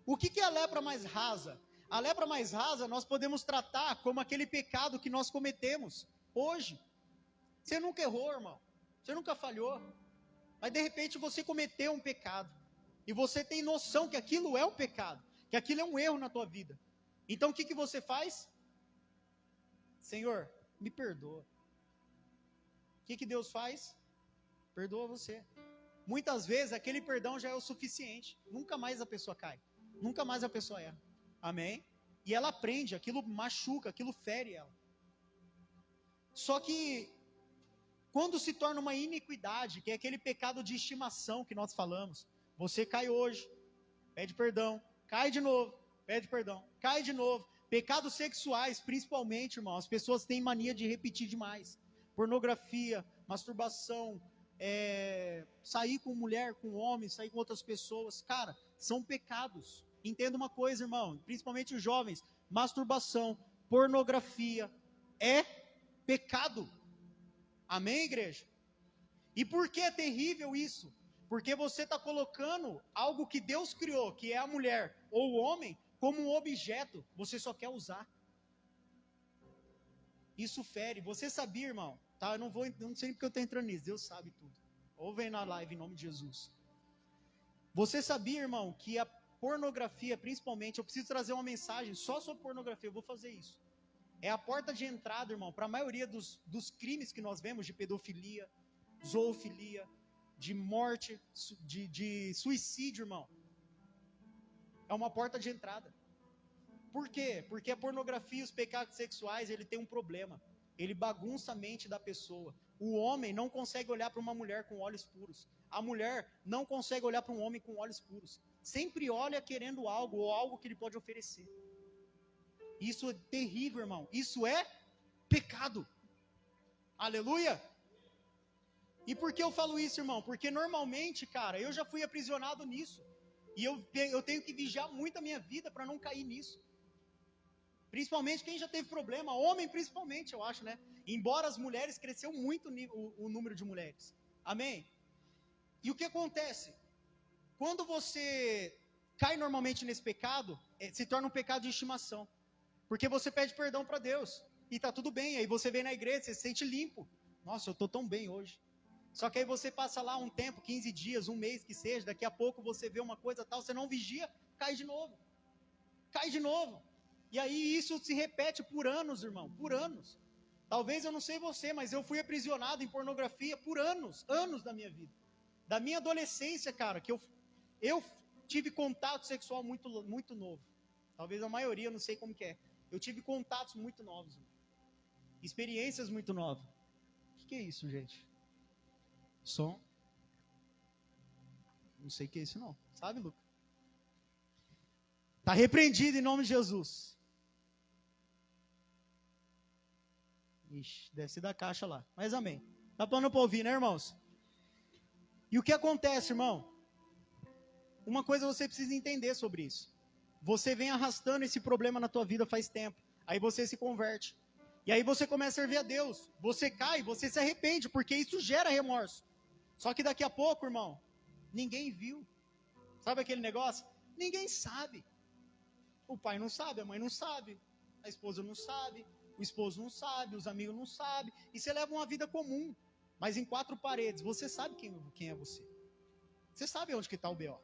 O que é a lepra mais rasa? A lepra mais rasa nós podemos tratar como aquele pecado que nós cometemos hoje. Você nunca errou, irmão. Você nunca falhou. Mas de repente você cometeu um pecado. E você tem noção que aquilo é um pecado. Que aquilo é um erro na tua vida. Então o que você faz? Senhor, me perdoa. O que Deus faz? Perdoa você. Muitas vezes aquele perdão já é o suficiente. Nunca mais a pessoa cai. Nunca mais a pessoa erra. Amém? E ela aprende, aquilo machuca, aquilo fere ela. Só que quando se torna uma iniquidade, que é aquele pecado de estimação que nós falamos, você cai hoje, pede perdão, cai de novo, pede perdão, cai de novo. Pecados sexuais, principalmente, irmão, as pessoas têm mania de repetir demais. Pornografia, masturbação, sair com mulher, com homem, sair com outras pessoas, cara, são pecados. Entenda uma coisa, irmão, principalmente os jovens, masturbação, pornografia, é pecado. Amém, igreja? E por que é terrível isso? Porque você está colocando algo que Deus criou, que é a mulher ou o homem, como um objeto, você só quer usar. Isso fere. Você sabia, irmão? Tá? Eu não sei porque eu estou entrando nisso, Deus sabe tudo. Ou vem na live em nome de Jesus. Você sabia, irmão, que a pornografia, principalmente, eu preciso trazer uma mensagem só sobre pornografia, eu vou fazer isso. É a porta de entrada, irmão, para a maioria dos crimes que nós vemos de pedofilia, zoofilia, de morte, de suicídio, irmão. É uma porta de entrada. Por quê? Porque a pornografia e os pecados sexuais, ele tem um problema. Ele bagunça a mente da pessoa. O homem não consegue olhar para uma mulher com olhos puros. A mulher não consegue olhar para um homem com olhos puros. Sempre olha querendo algo ou algo que ele pode oferecer. Isso é terrível, irmão. Isso é pecado. Aleluia! E por que eu falo isso, irmão? Porque normalmente, cara, eu já fui aprisionado nisso. E eu tenho que vigiar muito a minha vida para não cair nisso. Principalmente quem já teve problema, homem principalmente, eu acho, né? Embora as mulheres, cresceu muito o número de mulheres. Amém? E o que acontece? Quando você cai normalmente nesse pecado, se torna um pecado de estimação. Porque você pede perdão para Deus. E tá tudo bem, aí você vem na igreja, você se sente limpo. Nossa, eu tô tão bem hoje. Só que aí você passa lá um tempo, 15 dias, um mês que seja, daqui a pouco você vê uma coisa tal, você não vigia, cai de novo. Cai de novo. E aí isso se repete por anos, irmão, por anos. Talvez eu não sei você, mas eu fui aprisionado em pornografia por anos da minha vida. Da minha adolescência, cara, que eu tive contato sexual muito novo. Talvez a maioria, eu não sei como que é. Eu tive contatos muito novos. Irmão. Experiências muito novas. O que é isso, gente? Som? Não sei o que é isso não. Sabe, Lucas? Está repreendido em nome de Jesus. Ixi, deve ser da caixa lá. Mas amém. Tá falando para ouvir, né, irmãos? E o que acontece, irmão? Uma coisa você precisa entender sobre isso. Você vem arrastando esse problema na tua vida faz tempo. Aí você se converte. E aí você começa a servir a Deus. Você cai, você se arrepende, porque isso gera remorso. Só que daqui a pouco, irmão, ninguém viu. Sabe aquele negócio? Ninguém sabe. O pai não sabe, a mãe não sabe, a esposa não sabe, o esposo não sabe, os amigos não sabem. E você leva uma vida comum. Mas em 4 paredes, você sabe quem é você. Você sabe onde que está o B.O.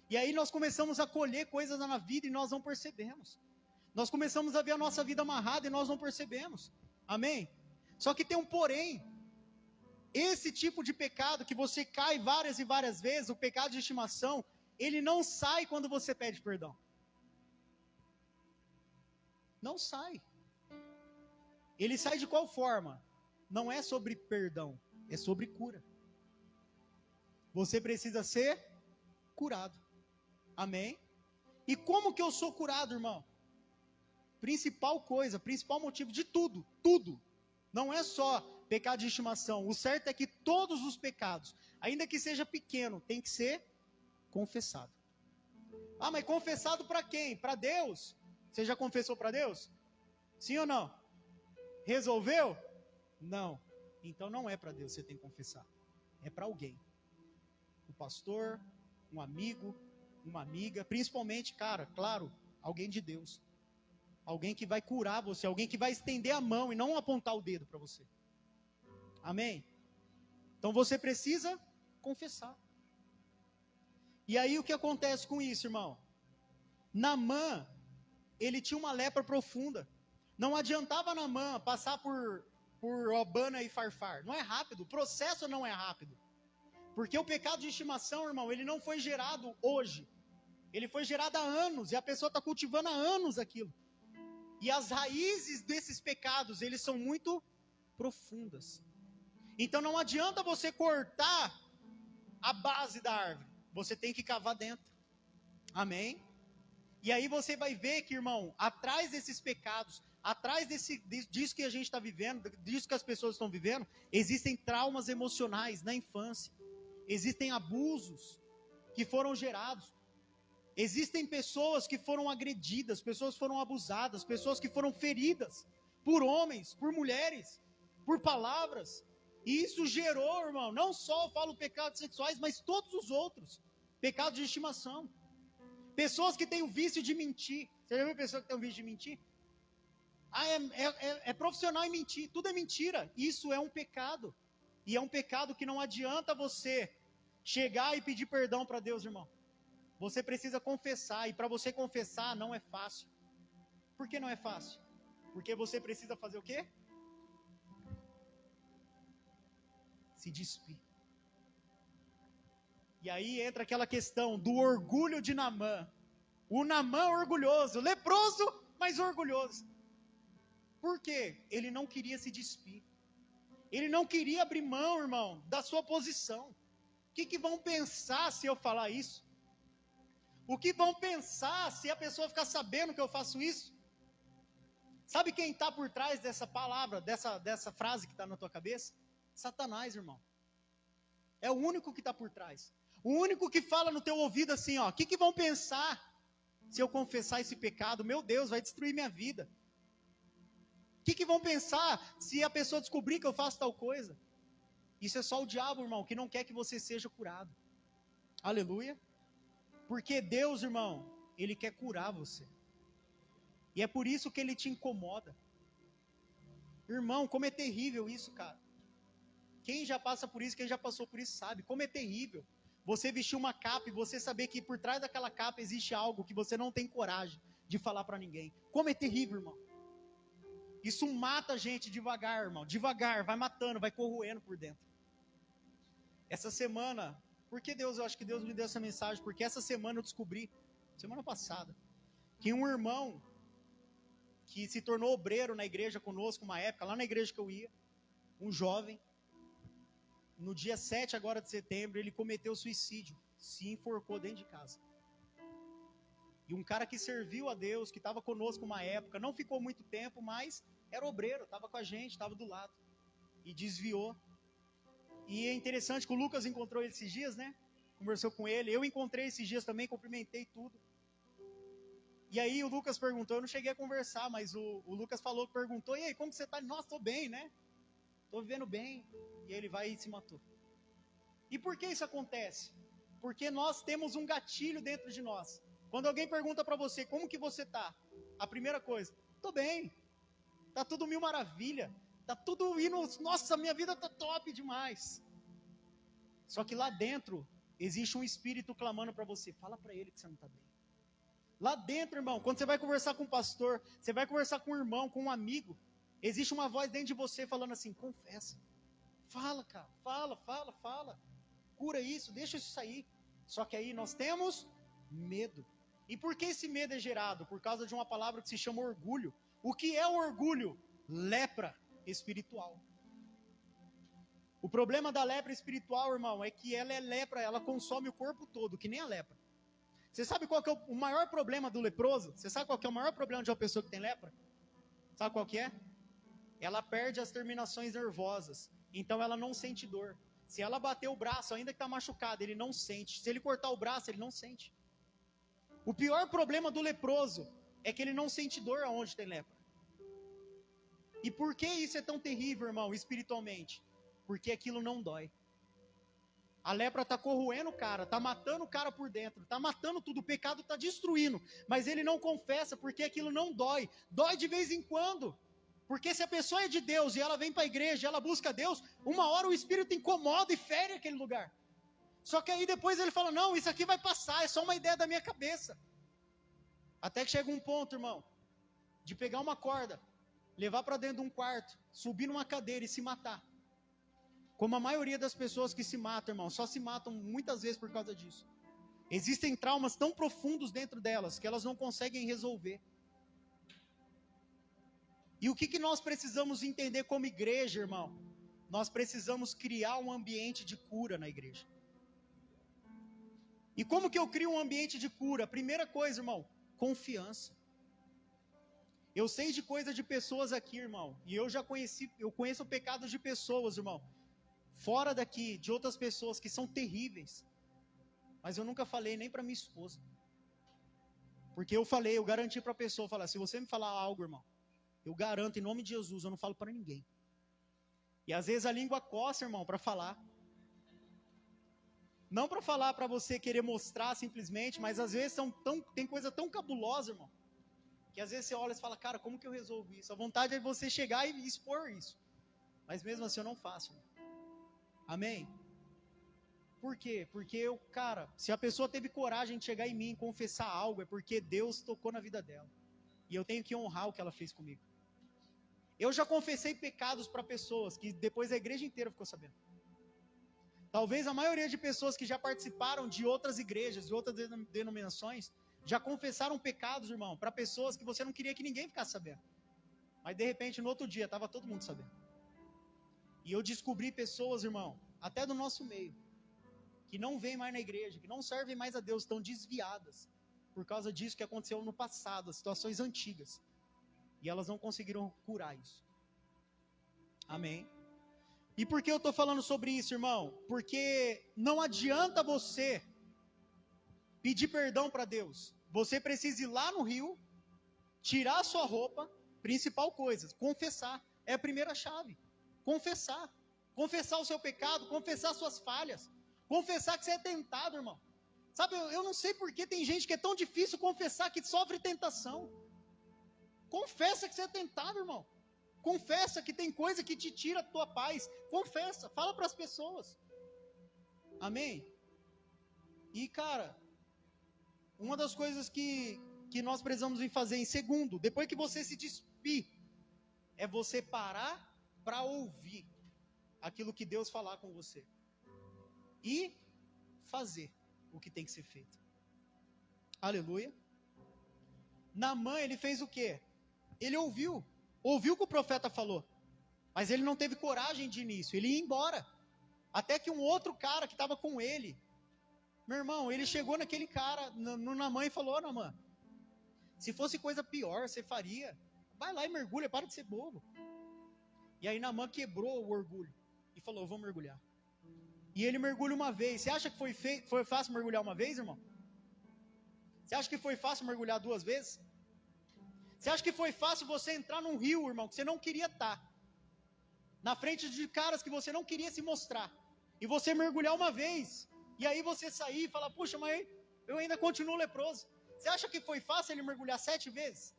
E aí nós começamos a colher coisas na vida e nós não percebemos. Nós começamos a ver a nossa vida amarrada e nós não percebemos. Amém? Só que tem um porém. Esse tipo de pecado que você cai várias e várias vezes, o pecado de estimação, ele não sai quando você pede perdão. Não sai. Ele sai de qual forma? Não é sobre perdão, é sobre cura. Você precisa ser curado. Amém? E como que eu sou curado, irmão? Principal coisa, principal motivo de tudo, tudo. Não é só pecado de estimação. O certo é que todos os pecados, ainda que seja pequeno, tem que ser confessado. Ah, mas confessado para quem? Para Deus? Você já confessou para Deus? Sim ou não? Resolveu? Não. Então não é para Deus você tem que confessar. É para alguém. Um pastor, um amigo, uma amiga, principalmente, cara, claro, alguém de Deus. Alguém que vai curar você, alguém que vai estender a mão e não apontar o dedo para você. Amém? Então você precisa confessar. E aí o que acontece com isso, irmão? Naamã, ele tinha uma lepra profunda. Não adiantava Naamã passar por Abana e Farfar. Não é rápido, o processo não é rápido. Porque o pecado de estimação, irmão, ele não foi gerado hoje. Ele foi gerado há anos, e a pessoa está cultivando há anos aquilo. E as raízes desses pecados, eles são muito profundas. Então não adianta você cortar a base da árvore. Você tem que cavar dentro. Amém? E aí você vai ver que, irmão, atrás desses pecados, atrás disso que a gente está vivendo, disso que as pessoas estão vivendo, existem traumas emocionais na infância. Existem abusos que foram gerados. Existem pessoas que foram agredidas, pessoas que foram abusadas, pessoas que foram feridas por homens, por mulheres, por palavras. E isso gerou, irmão, não só eu falo pecados sexuais, mas todos os outros. Pecados de estimação. Pessoas que têm o vício de mentir. Você já viu pessoa que tem o vício de mentir? Ah, é profissional em mentir. Tudo é mentira. Isso é um pecado. E é um pecado que não adianta você chegar e pedir perdão para Deus, irmão. Você precisa confessar. E para você confessar não é fácil. Por que não é fácil? Porque você precisa fazer o quê? Se despir. E aí entra aquela questão do orgulho de Naamã. O Naamã orgulhoso, leproso, mas orgulhoso. Por quê? Ele não queria se despir. Ele não queria abrir mão, irmão, da sua posição. O que vão pensar se eu falar isso? O que vão pensar se a pessoa ficar sabendo que eu faço isso? Sabe quem está por trás dessa palavra, dessa frase que está na tua cabeça? Satanás, irmão. É o único que está por trás. O único que fala no teu ouvido assim, ó, o que vão pensar se eu confessar esse pecado? Meu Deus, vai destruir minha vida. O que vão pensar se a pessoa descobrir que eu faço tal coisa? Isso é só o diabo, irmão, que não quer que você seja curado. Aleluia. Porque Deus, irmão, Ele quer curar você. E é por isso que Ele te incomoda. Irmão, como é terrível isso, cara. Quem já passa por isso, quem já passou por isso sabe. Como é terrível você vestir uma capa e você saber que por trás daquela capa existe algo que você não tem coragem de falar para ninguém. Como é terrível, irmão. Isso mata a gente devagar, irmão. Devagar, vai matando, vai corroendo por dentro. Essa semana, eu acho que Deus me deu essa mensagem, porque essa semana eu descobri, semana passada, que um irmão que se tornou obreiro na igreja conosco, uma época, lá na igreja que eu ia, um jovem, no dia 7 agora de setembro, ele cometeu suicídio, se enforcou dentro de casa. E um cara que serviu a Deus, que estava conosco uma época, não ficou muito tempo, mas era obreiro, estava com a gente, estava do lado. E desviou. E é interessante que o Lucas encontrou ele esses dias, né? Conversou com ele. Eu encontrei esses dias também, cumprimentei tudo. E aí o Lucas perguntou, eu não cheguei a conversar, mas o Lucas perguntou, e aí, como que você está? Nossa, estou bem, né? Estou vivendo bem. E ele vai e se matou. E por que isso acontece? Porque nós temos um gatilho dentro de nós. Quando alguém pergunta para você, como que você está? A primeira coisa, estou bem. Está tudo mil maravilha. Está tudo indo, nossa, minha vida está top demais. Só que lá dentro, existe um espírito clamando para você, fala para ele que você não está bem. Lá dentro, irmão, quando você vai conversar com um pastor, você vai conversar com um irmão, com um amigo, existe uma voz dentro de você falando assim, confessa. Fala, cara, fala. Cura isso, deixa isso sair. Só que aí nós temos medo. E por que esse medo é gerado? Por causa de uma palavra que se chama orgulho. O que é o orgulho? Lepra espiritual. O problema da lepra espiritual, irmão, é que ela é lepra, ela consome o corpo todo, que nem a lepra. Você sabe qual que é o maior problema do leproso? Você sabe qual que é o maior problema de uma pessoa que tem lepra? Sabe qual que é? Ela perde as terminações nervosas. Então ela não sente dor. Se ela bater o braço, ainda que está machucado, ele não sente. Se ele cortar o braço, ele não sente. O pior problema do leproso é que ele não sente dor aonde tem lepra. E por que isso é tão terrível, irmão, espiritualmente? Porque aquilo não dói. A lepra está corroendo o cara, está matando o cara por dentro, está matando tudo, o pecado está destruindo. Mas ele não confessa porque aquilo não dói. Dói de vez em quando. Porque se a pessoa é de Deus e ela vem para a igreja, ela busca Deus, uma hora o Espírito incomoda e fere aquele lugar. Só que aí depois ele fala, não, isso aqui vai passar, é só uma ideia da minha cabeça. Até que chega um ponto, irmão, de pegar uma corda, levar para dentro de um quarto, subir numa cadeira e se matar. Como a maioria das pessoas que se matam, irmão, só se matam muitas vezes por causa disso. Existem traumas tão profundos dentro delas que elas não conseguem resolver. E o que nós precisamos entender como igreja, irmão? Nós precisamos criar um ambiente de cura na igreja. E como que eu crio um ambiente de cura? Primeira coisa, irmão, confiança. Eu sei de coisa de pessoas aqui, irmão, e eu conheço pecados de pessoas, irmão, fora daqui, de outras pessoas que são terríveis. Mas eu nunca falei nem para minha esposa. Porque eu garanti para a pessoa, falar, se você me falar algo, irmão, eu garanto em nome de Jesus, eu não falo para ninguém. E às vezes a língua coça, irmão, para falar. Não para falar para você querer mostrar simplesmente, mas às vezes tem coisa tão cabulosa, irmão, que às vezes você olha e fala, cara, como que eu resolvo isso? A vontade é você chegar e expor isso. Mas mesmo assim eu não faço. Irmão. Amém? Por quê? Porque se a pessoa teve coragem de chegar em mim e confessar algo, é porque Deus tocou na vida dela. E eu tenho que honrar o que ela fez comigo. Eu já confessei pecados para pessoas que depois a igreja inteira ficou sabendo. Talvez a maioria de pessoas que já participaram de outras igrejas, de outras denominações, já confessaram pecados, irmão, para pessoas que você não queria que ninguém ficasse sabendo. Mas de repente, no outro dia, estava todo mundo sabendo. E eu descobri pessoas, irmão, até do nosso meio, que não vêm mais na igreja, que não servem mais a Deus, estão desviadas por causa disso que aconteceu no passado, situações antigas. E elas não conseguiram curar isso. Amém? E por que eu estou falando sobre isso, irmão? Porque não adianta você pedir perdão para Deus. Você precisa ir lá no rio, tirar a sua roupa, principal coisa, confessar. É a primeira chave. Confessar. Confessar o seu pecado, confessar suas falhas. Confessar que você é tentado, irmão. Sabe, eu não sei por que tem gente que é tão difícil confessar que sofre tentação. Confessa que você é tentado, irmão. Confessa que tem coisa que te tira a tua paz. Confessa, fala para as pessoas. Amém? E, cara, uma das coisas que nós precisamos vir fazer em segundo, depois que você se despir, é você parar para ouvir aquilo que Deus falar com você. E fazer o que tem que ser feito. Aleluia. Naamã, ele fez o quê? Ele ouviu o que o profeta falou, mas ele não teve coragem de início, ele ia embora, até que um outro cara que estava com ele, meu irmão, ele chegou naquele cara, no Naamã e falou: Naamã, se fosse coisa pior, você faria, vai lá e mergulha, para de ser bobo. E aí Naamã quebrou o orgulho, e falou: vou mergulhar. E ele mergulha uma vez. Você acha que foi fácil mergulhar uma vez, irmão? Você acha que foi fácil mergulhar 2 vezes? Você acha que foi fácil você entrar num rio, irmão, que você não queria estar, na frente de caras que você não queria se mostrar, e você mergulhar uma vez, e aí você sair e falar: puxa, mas eu ainda continuo leproso? Você acha que foi fácil ele mergulhar 7 vezes?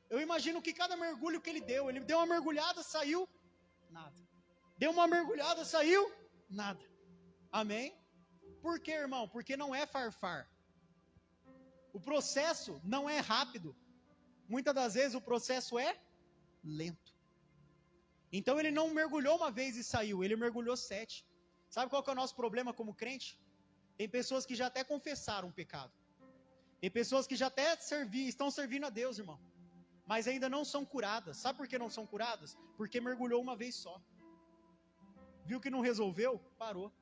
Eu imagino que cada mergulho que ele deu uma mergulhada, saiu, nada. Deu uma mergulhada, saiu, nada. Amém? Por quê, irmão? Porque não é farfar. O processo não é rápido. Muitas das vezes o processo é lento. Então ele não mergulhou uma vez e saiu, ele mergulhou 7. Sabe qual que é o nosso problema como crente? Tem pessoas que já até confessaram o pecado. Tem pessoas que já até estão servindo a Deus, irmão, mas ainda não são curadas. Sabe por que não são curadas? Porque mergulhou uma vez só. Viu que não resolveu? Parou.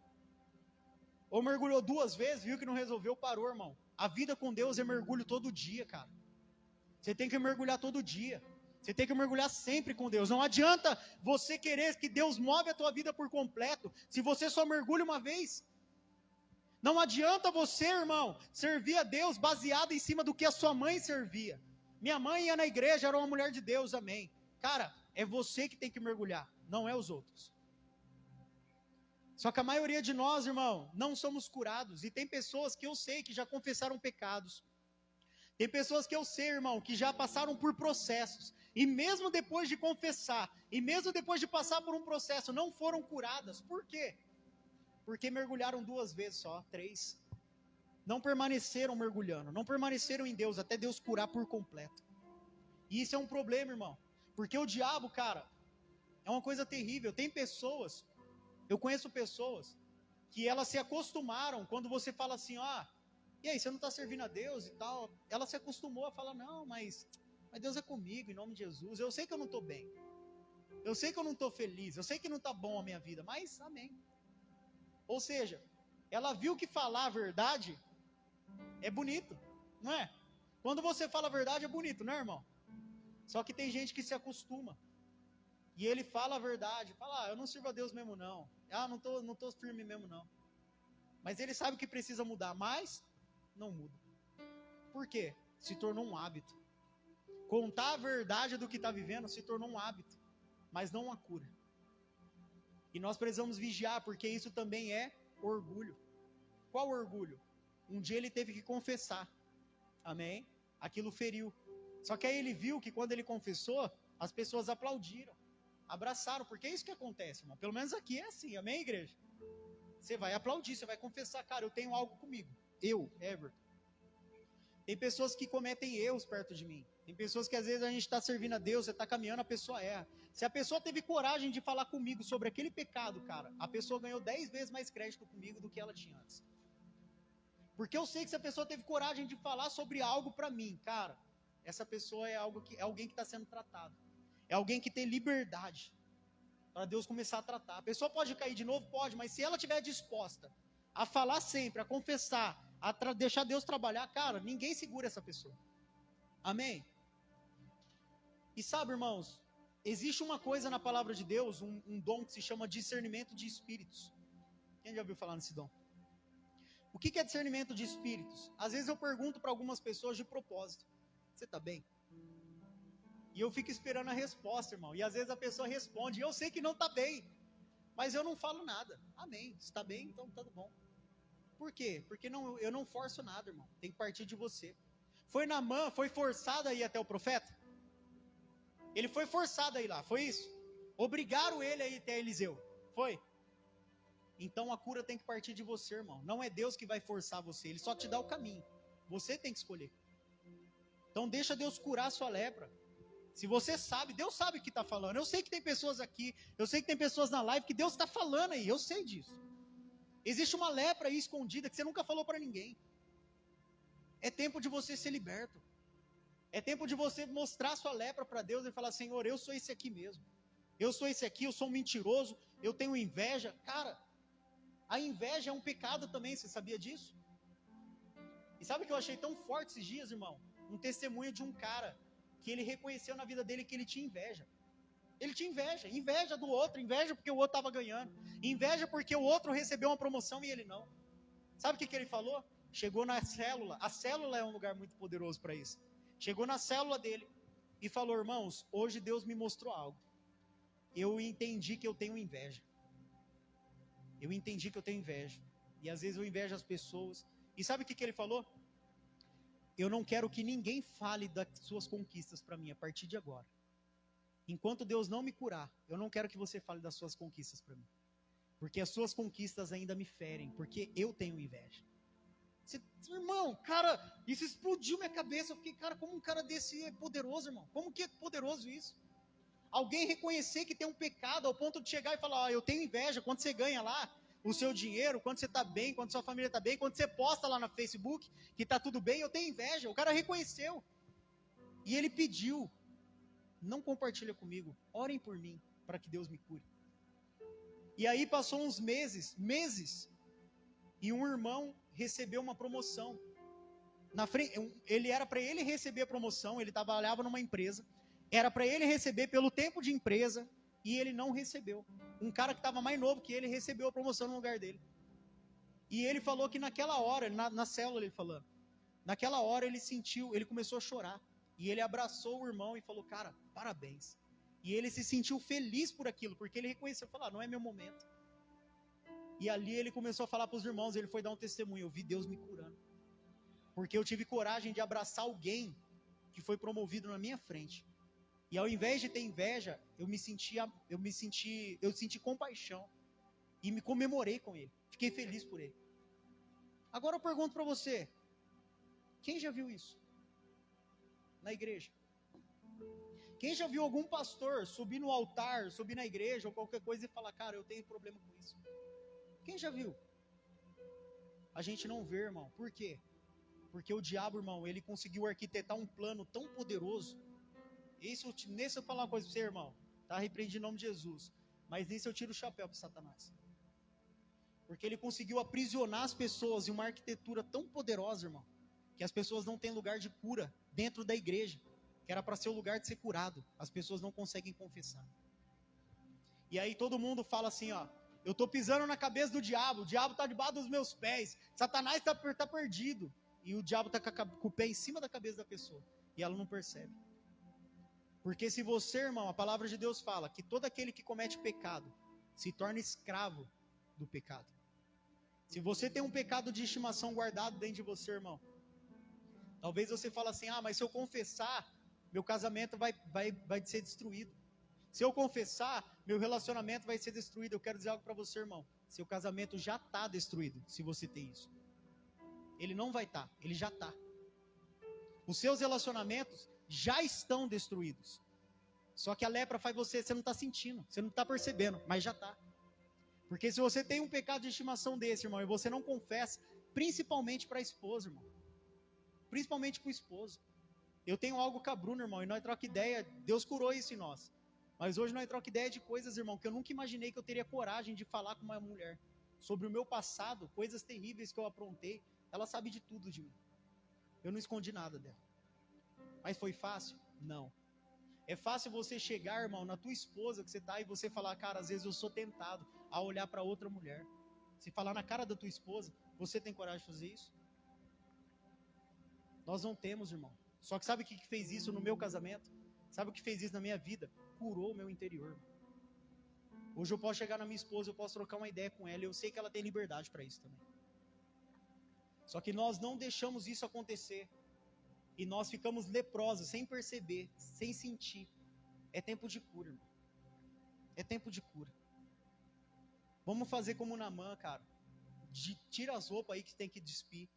Ou mergulhou 2 vezes, viu que não resolveu? Parou, irmão. A vida com Deus é mergulho todo dia, cara. Você tem que mergulhar todo dia. Você tem que mergulhar sempre com Deus. Não adianta você querer que Deus move a tua vida por completo, se você só mergulha uma vez. Não adianta você, irmão, servir a Deus baseado em cima do que a sua mãe servia. Minha mãe ia na igreja, era uma mulher de Deus, amém. Cara, é você que tem que mergulhar, não é os outros. Só que a maioria de nós, irmão, não somos curados. E tem pessoas que eu sei que já confessaram pecados. Tem pessoas que eu sei, irmão, que já passaram por processos. E mesmo depois de confessar, e mesmo depois de passar por um processo, não foram curadas. Por quê? Porque mergulharam 2 vezes só, 3. Não permaneceram mergulhando, não permaneceram em Deus, até Deus curar por completo. E isso é um problema, irmão. Porque o diabo, cara, é uma coisa terrível. Tem pessoas... Eu conheço pessoas que elas se acostumaram quando você fala assim: e aí, você não está servindo a Deus e tal? Ela se acostumou a falar: não, mas Deus é comigo, em nome de Jesus. Eu sei que eu não estou bem. Eu sei que eu não estou feliz. Eu sei que não está bom a minha vida, mas amém. Ou seja, ela viu que falar a verdade é bonito, não é? Quando você fala a verdade é bonito, não é, irmão? Só que tem gente que se acostuma. E ele fala a verdade, fala: eu não sirvo a Deus mesmo não. Não tô firme mesmo não. Mas ele sabe que precisa mudar, mas não muda. Por quê? Se tornou um hábito. Contar a verdade do que está vivendo se tornou um hábito, mas não uma cura. E nós precisamos vigiar, porque isso também é orgulho. Qual orgulho? Um dia ele teve que confessar. Amém? Aquilo feriu. Só que aí ele viu que quando ele confessou, as pessoas aplaudiram. Abraçaram, porque é isso que acontece, irmão. Pelo menos aqui é assim, amém, igreja? Você vai aplaudir, você vai confessar: cara, eu tenho algo comigo. Eu, Everton. Tem pessoas que cometem erros perto de mim. Tem pessoas que às vezes a gente está servindo a Deus, você está caminhando, a pessoa erra. Se a pessoa teve coragem de falar comigo sobre aquele pecado, cara, a pessoa ganhou 10 vezes mais crédito comigo do que ela tinha antes. Porque eu sei que se a pessoa teve coragem de falar sobre algo para mim, cara, essa pessoa é alguém que está sendo tratado. É alguém que tem liberdade para Deus começar a tratar. A pessoa pode cair de novo? Pode, mas se ela estiver disposta a falar sempre, a confessar, deixar Deus trabalhar, cara, ninguém segura essa pessoa. Amém? E sabe, irmãos, existe uma coisa na palavra de Deus, um dom que se chama discernimento de espíritos. Quem já ouviu falar nesse dom? O que é discernimento de espíritos? Às vezes eu pergunto para algumas pessoas de propósito: você está bem? E eu fico esperando a resposta, irmão. E às vezes a pessoa responde, e eu sei que não está bem, mas eu não falo nada. Amém, está bem, então tudo bom. Por quê? Porque eu não forço nada, irmão. Tem que partir de você. Foi Naamã, foi forçado a ir até o profeta? Ele foi forçado a ir lá, foi isso? Obrigaram ele a ir até Eliseu, foi? Então a cura tem que partir de você, irmão. Não é Deus que vai forçar você, Ele só te dá o caminho. Você tem que escolher. Então deixa Deus curar a sua lepra. Se você sabe, Deus sabe o que está falando. Eu sei que tem pessoas aqui, eu sei que tem pessoas na live que Deus está falando aí, eu sei disso. Existe uma lepra aí escondida que você nunca falou para ninguém. É tempo de você ser liberto. É tempo de você mostrar sua lepra para Deus e falar: Senhor, eu sou esse aqui mesmo. Eu sou esse aqui, eu sou um mentiroso, eu tenho inveja. Cara, a inveja é um pecado também, você sabia disso? E sabe o que eu achei tão forte esses dias, irmão? Um testemunho de um cara que ele reconheceu na vida dele que ele tinha inveja. Ele tinha inveja, inveja do outro, inveja porque o outro estava ganhando, inveja porque o outro recebeu uma promoção e ele não. Sabe o que ele falou? Chegou na célula, a célula é um lugar muito poderoso para isso. Chegou na célula dele e falou: irmãos, hoje Deus me mostrou algo. Eu entendi que eu tenho inveja. Eu entendi que eu tenho inveja. E às vezes eu invejo as pessoas. E sabe o que ele falou? Eu não quero que ninguém fale das suas conquistas para mim a partir de agora. Enquanto Deus não me curar, eu não quero que você fale das suas conquistas para mim. Porque as suas conquistas ainda me ferem, porque eu tenho inveja. Irmão, cara, isso explodiu minha cabeça. Eu fiquei, cara, como um cara desse é poderoso, irmão? Como que é poderoso isso? Alguém reconhecer que tem um pecado ao ponto de chegar e falar: eu tenho inveja. Quando você ganha lá o seu dinheiro, quando você está bem, quando sua família está bem, quando você posta lá no Facebook que está tudo bem, eu tenho inveja. O cara reconheceu. E ele pediu: não compartilha comigo, orem por mim, para que Deus me cure. E aí passou uns meses, e um irmão recebeu uma promoção. Ele era para ele receber a promoção, ele trabalhava numa empresa, era para ele receber pelo tempo de empresa, e ele não recebeu. Um cara que estava mais novo que ele recebeu a promoção no lugar dele. E ele falou que naquela hora, na célula ele falando, naquela hora ele começou a chorar. E ele abraçou o irmão e falou: cara, parabéns. E ele se sentiu feliz por aquilo, porque ele reconheceu, falou: não é meu momento. E ali ele começou a falar para os irmãos, ele foi dar um testemunho: eu vi Deus me curando. Porque eu tive coragem de abraçar alguém que foi promovido na minha frente. E ao invés de ter inveja, eu senti compaixão. E me comemorei com ele. Fiquei feliz por ele. Agora eu pergunto para você: quem já viu isso? Na igreja? Quem já viu algum pastor subir no altar, subir na igreja ou qualquer coisa e falar: cara, eu tenho problema com isso? Quem já viu? A gente não vê, irmão. Por quê? Porque o diabo, irmão, ele conseguiu arquitetar um plano tão poderoso. Nesse eu falar uma coisa para você, irmão, tá? Repreendi em nome de Jesus. Mas nisso eu tiro o chapéu para Satanás. Porque ele conseguiu aprisionar as pessoas em uma arquitetura tão poderosa, irmão, que as pessoas não têm lugar de cura dentro da igreja, que era para ser o lugar de ser curado. As pessoas não conseguem confessar. E aí todo mundo fala assim: ó, eu estou pisando na cabeça do diabo, o diabo está debaixo dos meus pés, Satanás está perdido. E o diabo está com o pé em cima da cabeça da pessoa, e ela não percebe. Porque se você, irmão, a palavra de Deus fala que todo aquele que comete pecado se torna escravo do pecado. Se você tem um pecado de estimação guardado dentro de você, irmão, talvez você fale assim: ah, mas se eu confessar, meu casamento vai ser destruído. Se eu confessar, meu relacionamento vai ser destruído. Eu quero dizer algo para você, irmão: seu casamento já está destruído, se você tem isso. Ele não vai estar, ele já está. Os seus relacionamentos já estão destruídos. Só que a lepra faz você não está sentindo, você não está percebendo, mas já está. Porque se você tem um pecado de estimação desse, irmão, e você não confessa, principalmente para a esposa, irmão. Principalmente para o esposo. Eu tenho algo com a Bruna, irmão, e nós troca ideia, Deus curou isso em nós. Mas hoje nós troca ideia de coisas, irmão, que eu nunca imaginei que eu teria coragem de falar com uma mulher. Sobre o meu passado, coisas terríveis que eu aprontei. Ela sabe de tudo de mim. Eu não escondi nada dela. Mas foi fácil? Não. É fácil você chegar, irmão, na tua esposa que você está e você falar, cara, às vezes eu sou tentado a olhar para outra mulher. Se falar na cara da tua esposa, você tem coragem de fazer isso? Nós não temos, irmão. Só que sabe o que fez isso no meu casamento? Sabe o que fez isso na minha vida? Curou o meu interior. Hoje eu posso chegar na minha esposa, eu posso trocar uma ideia com ela, eu sei que ela tem liberdade para isso também. Só que nós não deixamos isso acontecer. E nós ficamos leprosos, sem perceber, sem sentir. É tempo de cura, irmão. É tempo de cura. Vamos fazer como Naamã, cara. Tira as roupas aí que tem que despir.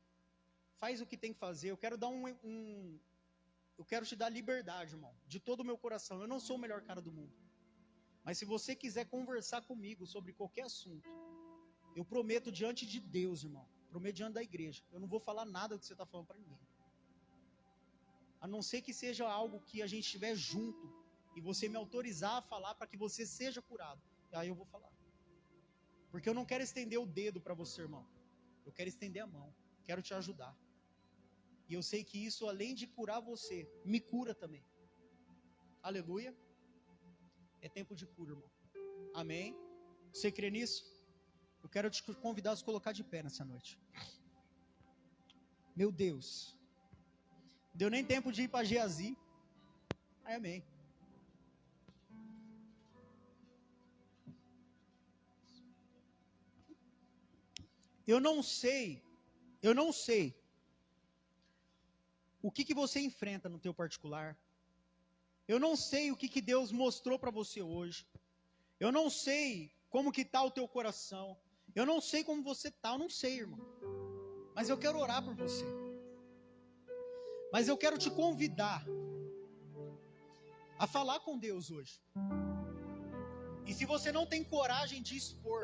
Faz o que tem que fazer. Eu quero dar eu quero te dar liberdade, irmão. De todo o meu coração. Eu não sou o melhor cara do mundo. Mas se você quiser conversar comigo sobre qualquer assunto, eu prometo diante de Deus, irmão. Prometo diante da igreja. Eu não vou falar nada do que você está falando para ninguém. A não ser que seja algo que a gente estiver junto e você me autorizar a falar para que você seja curado. Aí eu vou falar. Porque eu não quero estender o dedo para você, irmão. Eu quero estender a mão. Quero te ajudar. E eu sei que isso, além de curar você, me cura também. Aleluia. É tempo de cura, irmão. Amém? Você crê nisso? Eu quero te convidar a se colocar de pé nessa noite. Meu Deus. Deu nem tempo de ir para Geazi. Amém. Eu não sei o que você enfrenta no teu particular. Eu não sei o que Deus mostrou para você hoje. Eu não sei como que está o teu coração. Eu não sei como você está, eu não sei, irmão. Mas eu quero orar por você. Mas eu quero te convidar a falar com Deus hoje. E se você não tem coragem de expor,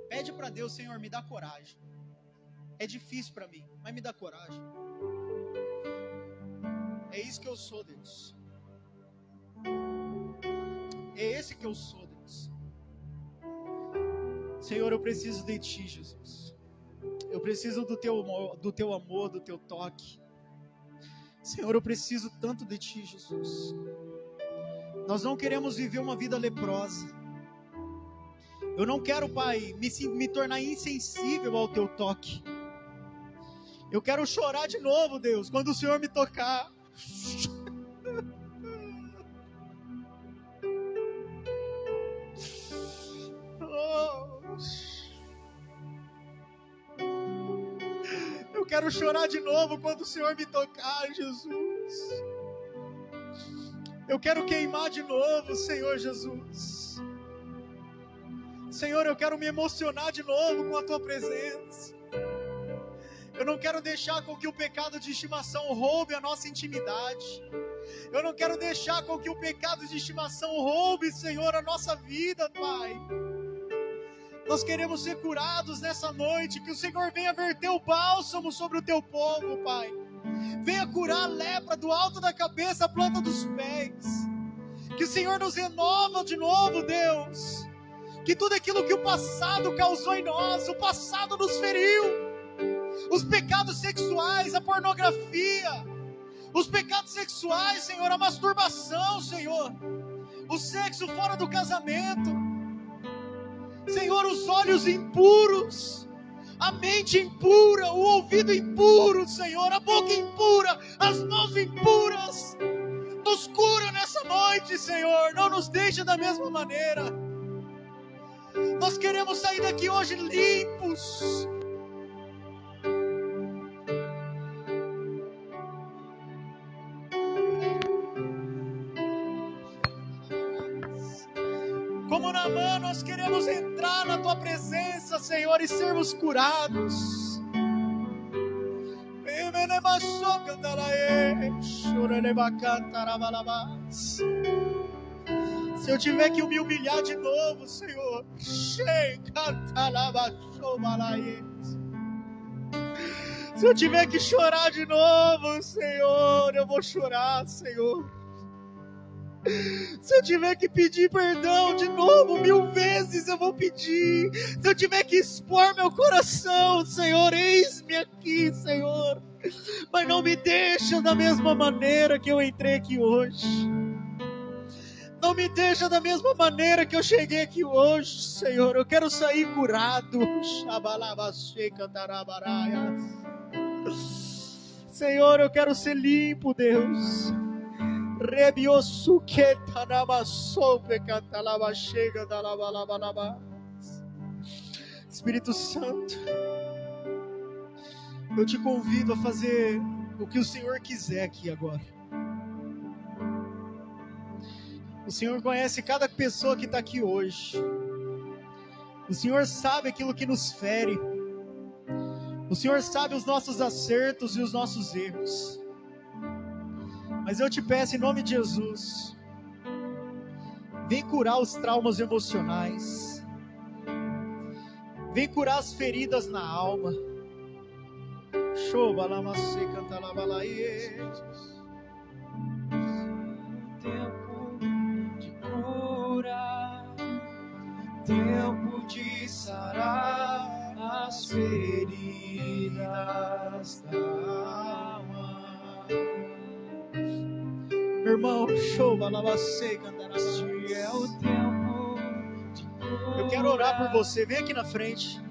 pede para Deus, Senhor, me dá coragem. É difícil para mim, mas me dá coragem. É isso que eu sou, Deus. É esse que eu sou, Deus. Senhor, eu preciso de Ti, Jesus. Eu preciso do Teu amor, do Teu toque. Senhor, eu preciso tanto de Ti, Jesus. Nós não queremos viver uma vida leprosa. Eu não quero, Pai, me tornar insensível ao Teu toque. Eu quero chorar de novo, Deus, quando o Senhor me tocar. Eu quero chorar de novo quando o Senhor me tocar, Jesus. Eu quero queimar de novo, Senhor Jesus. Senhor, eu quero me emocionar de novo com a Tua presença. Eu não quero deixar com que o pecado de estimação roube a nossa intimidade. Eu não quero deixar com que o pecado de estimação roube, Senhor, a nossa vida, Pai. Nós queremos ser curados nessa noite. Que o Senhor venha verter o bálsamo sobre o Teu povo, Pai. Venha curar a lepra do alto da cabeça à planta dos pés. Que o Senhor nos renova de novo, Deus. Que tudo aquilo que o passado causou em nós, o passado nos feriu. Os pecados sexuais, a pornografia, os pecados sexuais, Senhor, a masturbação, Senhor, o sexo fora do casamento, Senhor, os olhos impuros, a mente impura, o ouvido impuro, Senhor, a boca impura, as mãos impuras. Nos cura nessa noite, Senhor, não nos deixa da mesma maneira. Nós queremos sair daqui hoje limpos. Como Naamã, nós queremos entrar na Tua presença, Senhor, e sermos curados. Se eu tiver que me humilhar de novo, Senhor, Se eu tiver que chorar de novo, Senhor, eu vou chorar, Senhor. Se eu tiver que pedir perdão de novo 1000 vezes, eu vou pedir. Se eu tiver que expor meu coração, Senhor, eis-me aqui, Senhor. Mas não me deixa da mesma maneira que eu entrei aqui hoje. Não me deixa da mesma maneira que eu cheguei aqui hoje, Senhor. Eu quero sair curado. Senhor, eu quero ser limpo, Deus. Espírito Santo, eu te convido a fazer o que o Senhor quiser aqui agora. O Senhor conhece cada pessoa que está aqui hoje. O Senhor sabe aquilo que nos fere. O Senhor sabe os nossos acertos e os nossos erros. Mas eu te peço em nome de Jesus, vem curar os traumas emocionais. Vem curar as feridas na alma. Tempo de sarar as feridas da alma. Meu irmão, Este é o tempo de curar. eu quero orar por você, vem aqui na frente.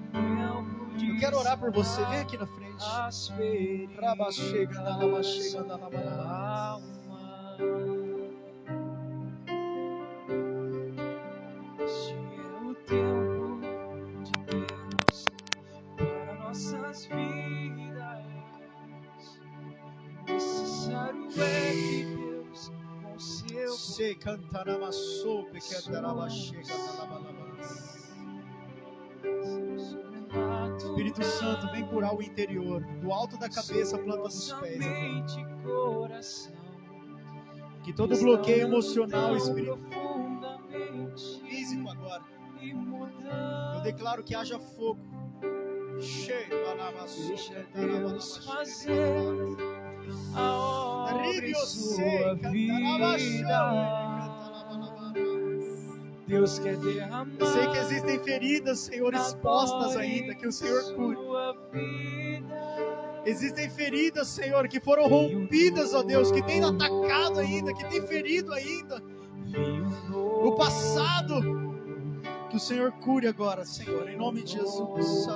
Eu quero orar por você, vem aqui na frente. As feridas da alma. Este é o tempo de Deus para nossas vidas. Necessário é que Deus com seu Sei cantar a sopa que andará chega Espírito Santo, vem curar o interior, do alto da cabeça, planta dos pés. Que todo bloqueio emocional, espírito físico agora, eu declaro que haja fogo. Deixa Deus fazer a obra em sua vida. Deus quer derramar. Eu sei que existem feridas, Senhor, expostas ainda, que o Senhor cure. Existem feridas, Senhor, que foram rompidas, ó Deus, que tem atacado ainda, que tem ferido ainda. O passado, que o Senhor cure agora, Senhor, em nome de Jesus.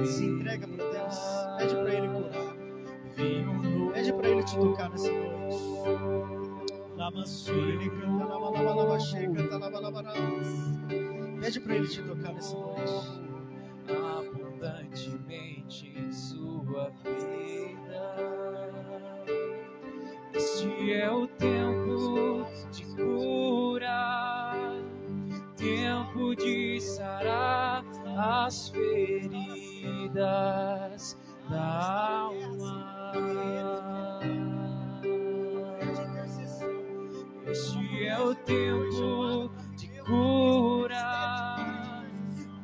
Se entrega para Deus, pede para Ele curar. Pede para Ele te tocar nessa noite. Pede para Ele te tocar nessa noite. Abundantemente em sua vida. Este é o tempo de cura, tempo de sarar as feridas da alma. Este é o tempo de cura,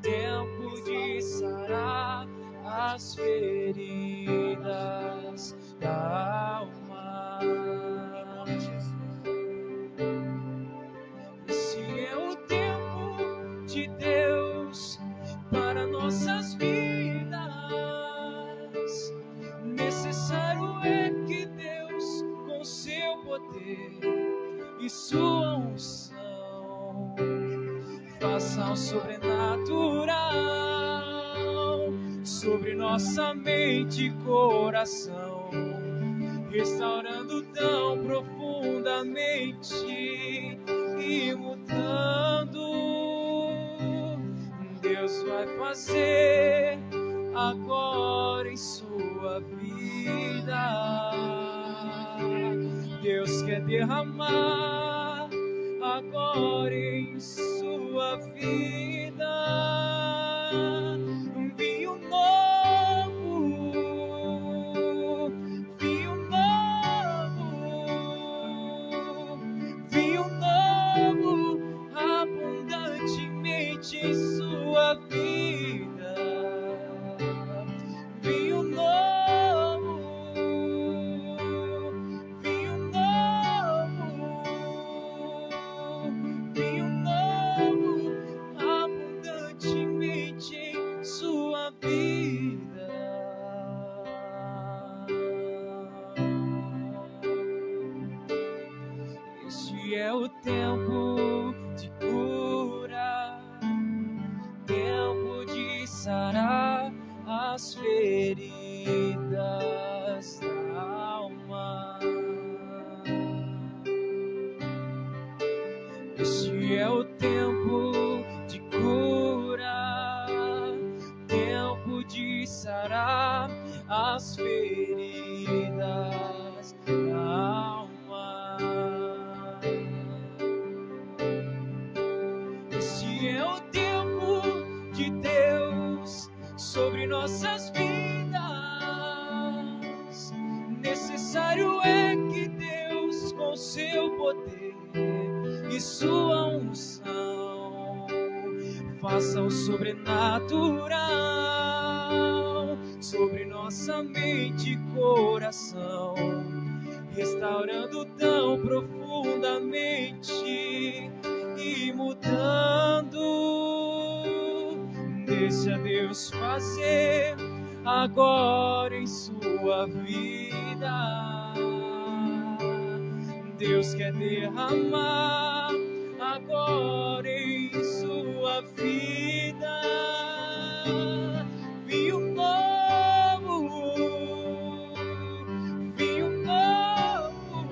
tempo de sarar as feridas da alma. Este é o tempo de Deus para nossas vidas. Necessário é que Deus, com seu poder e sua unção, faça o sobrenatural sobre nossa mente e coração, restaurando tão profundamente e mudando. Deus vai fazer agora em sua vida. Deus quer derramar agora em sua vida um vinho novo, vinho novo, vinho novo, abundantemente em sua vida. sua unção faça o sobrenatural sobre nossa mente e coração, restaurando tão profundamente e mudando. Deixa Deus fazer agora em sua vida. Deus quer derramar agora em sua vida. Vinho novo, vinho novo,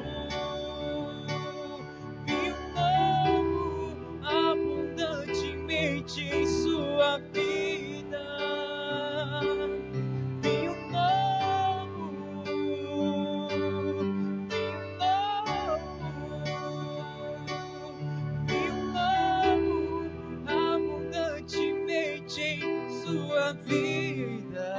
vinho novo, abundantemente em sua vida. Vinho novo, vinho novo, abundantemente em sua vida.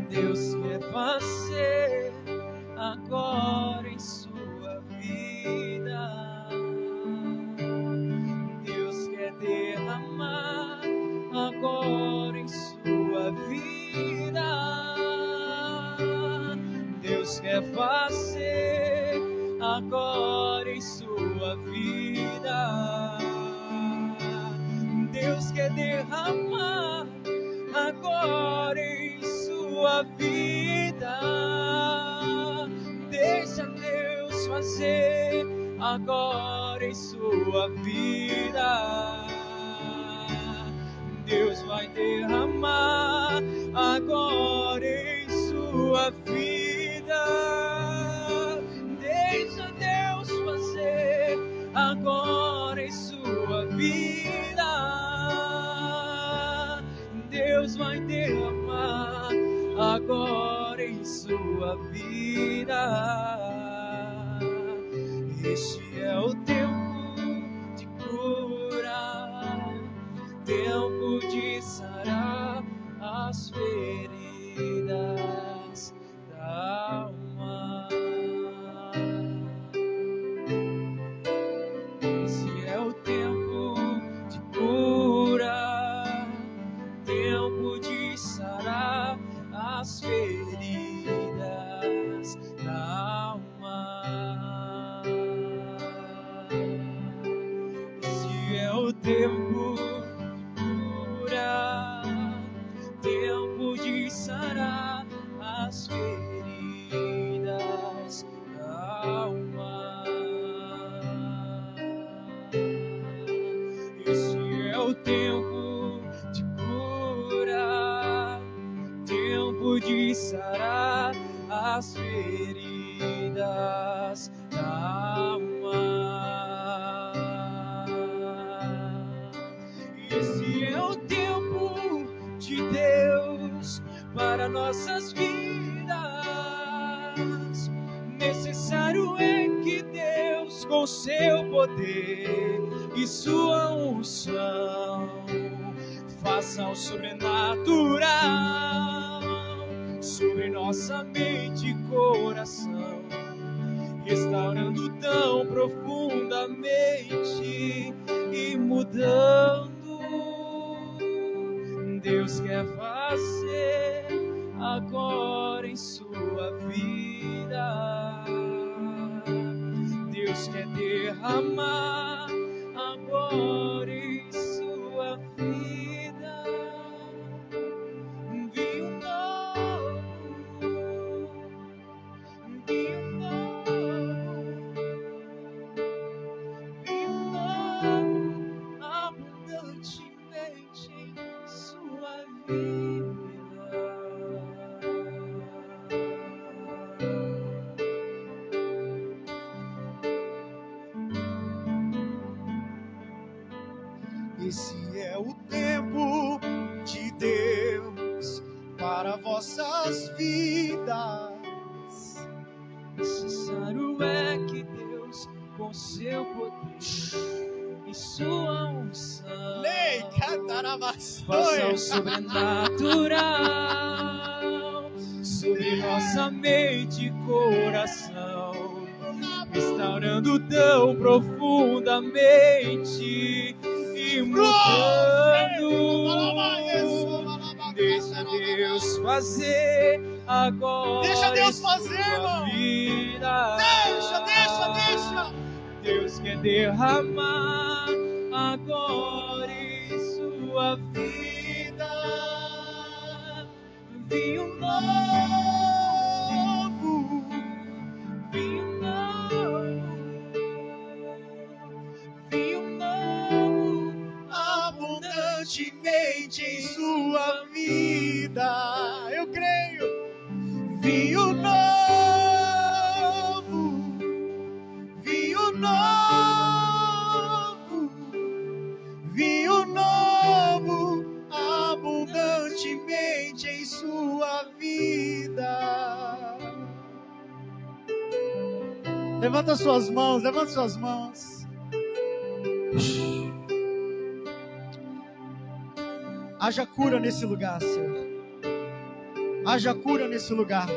Deus quer fazer agora em sua vida. Deus quer derramar agora em sua vida. Deus quer fazer agora em sua vida. Deus quer derramar agora em sua vida. Deixa Deus fazer agora em sua vida. Deus vai derramar agora em sua vida. Deixa Deus fazer agora em sua vida. Deus vai derramar agora em sua vida. Este é o tempo de cura, tempo de sarar as feridas da alma. Esse é o tempo de cura, tempo de sarar as feridas da alma. Esse é o tempo de sarar as feridas da alma. Esse é o tempo de cura, tempo de sarar as feridas da alma. Esse é o tempo de Deus para nossas vidas. Necessário é que Deus, com seu poder e sua unção, faça o sobrenatural sobre nossa mente e coração, restaurando tão profundamente e mudando. Deus quer fazer agora em sua vida. Deus quer derramar agora em sua vida. Vinho novo, vinho novo, vinho novo, abundantemente em sua vida. Esse é o tempo de Deus para vossas vidas. Necessário é que Deus, com seu poder e sua unção, faça o sobrenatural sobre nossa mente e coração, restaurando tão profundamente e mudando. Deixa Deus fazer agora. Deixa Deus fazer, irmão. Vida. Deixa. Deus quer derramar agora em sua vida vinho novo, vinho novo, abundantemente em sua vida. Eu creio. Vinho novo, abundantemente em sua vida. Levanta suas mãos. Haja cura nesse lugar, Senhor. Haja cura nesse lugar.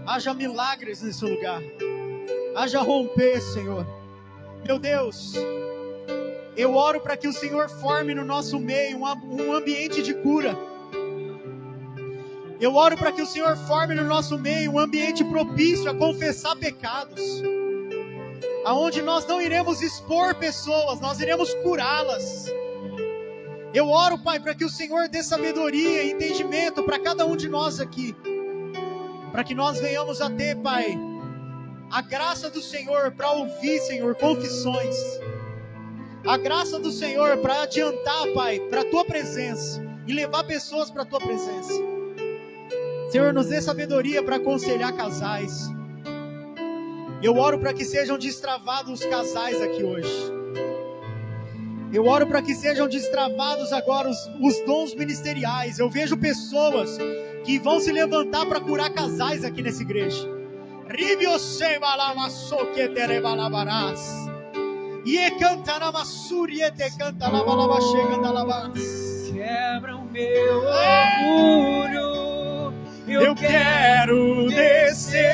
Haja milagres nesse lugar. Haja romper, Senhor. Meu Deus, eu oro para que o Senhor forme no nosso meio um ambiente de cura. Eu oro para que o Senhor forme no nosso meio um ambiente propício a confessar pecados, aonde nós não iremos expor pessoas, nós iremos curá-las. Eu oro, Pai, para que o Senhor dê sabedoria e entendimento para cada um de nós aqui, para que nós venhamos a ter, Pai, a graça do Senhor para ouvir, Senhor, confissões, a graça do Senhor para adiantar, Pai, para a Tua presença e levar pessoas para a Tua presença. Senhor, nos dê sabedoria para aconselhar casais. Eu oro para que sejam destravados os casais aqui hoje. Eu oro para que sejam destravados agora os dons ministeriais. Eu vejo pessoas que vão se levantar para curar casais aqui nessa igreja. Quebra o meu orgulho, eu quero descer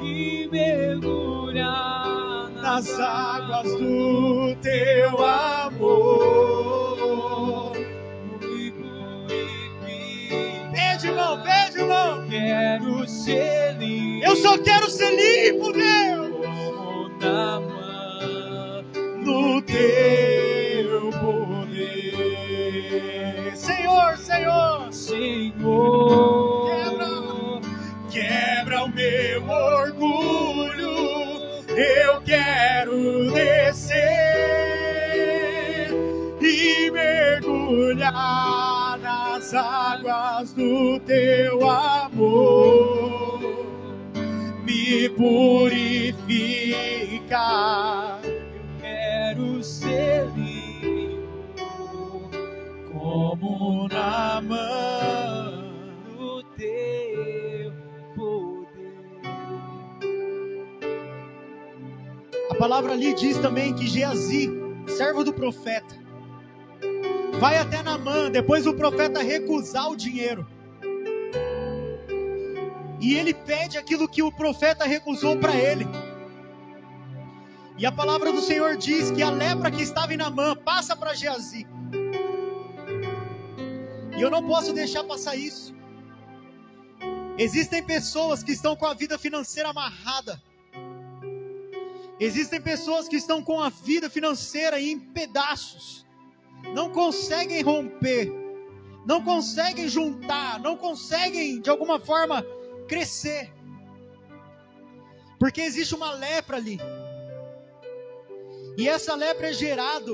e mergulhar nas águas do teu amor. Pede, irmão. Quero ser limpo. Eu só quero ser limpo, Deus. Como na mão no teu poder. Senhor. Quebra o meu orgulho. Eu quero descer e mergulhar nas águas do teu amor. Me purifica. quero ser limpo como na mão do teu poder. A palavra ali diz também que Geazi, servo do profeta, vai até Naamã, depois o profeta recusar o dinheiro. E ele pede aquilo que o profeta recusou para ele. E a palavra do Senhor diz que a lepra que estava em Naamã passa para Geazi. E eu não posso deixar passar isso. Existem pessoas que estão com a vida financeira amarrada. Existem pessoas que estão com a vida financeira em pedaços. Não conseguem romper. Não conseguem juntar. Não conseguem, de alguma forma, crescer. Porque existe uma lepra ali. E essa lepra é gerada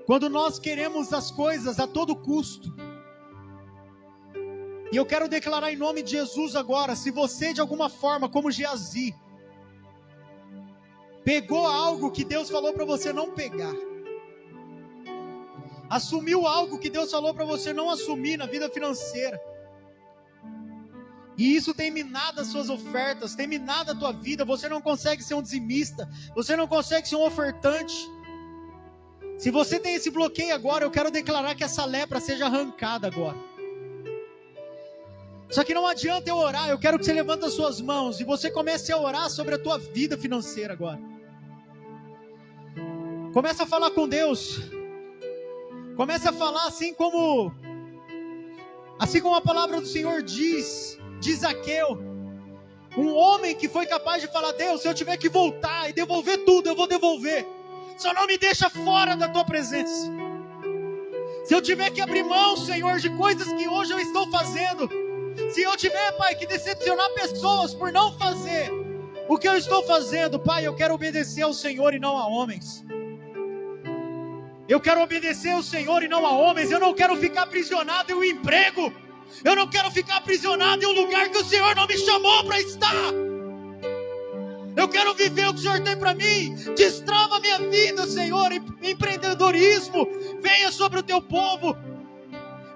quando nós queremos as coisas a todo custo. E eu quero declarar em nome de Jesus agora, se você de alguma forma, como Geazi, pegou algo que Deus falou para você não pegar, assumiu algo que Deus falou para você não assumir na vida financeira, e isso tem minado as suas ofertas, tem minado a tua vida, você não consegue ser um dizimista, você não consegue ser um ofertante. Se você tem esse bloqueio agora, eu quero declarar que essa lepra seja arrancada agora. Só que não adianta eu orar, eu quero que você levante as suas mãos e você comece a orar sobre a tua vida financeira agora. Começa a falar com Deus. Começa a falar assim como a palavra do Senhor diz de Zaqueu, um homem que foi capaz de falar: Deus, se eu tiver que voltar e devolver tudo, eu vou devolver. Só não me deixa fora da tua presença. Se eu tiver que abrir mão, Senhor, de coisas que hoje eu estou fazendo, se eu tiver, Pai, que decepcionar pessoas por não fazer o que eu estou fazendo, Pai, eu quero obedecer ao Senhor e não a homens. Eu quero obedecer ao Senhor e não a homens. Eu não quero ficar aprisionado em um emprego. Eu não quero ficar aprisionado em um lugar que o Senhor não me chamou para estar. Eu quero viver o que o Senhor tem para mim. Destrava a minha vida, Senhor. Empreendedorismo venha sobre o teu povo.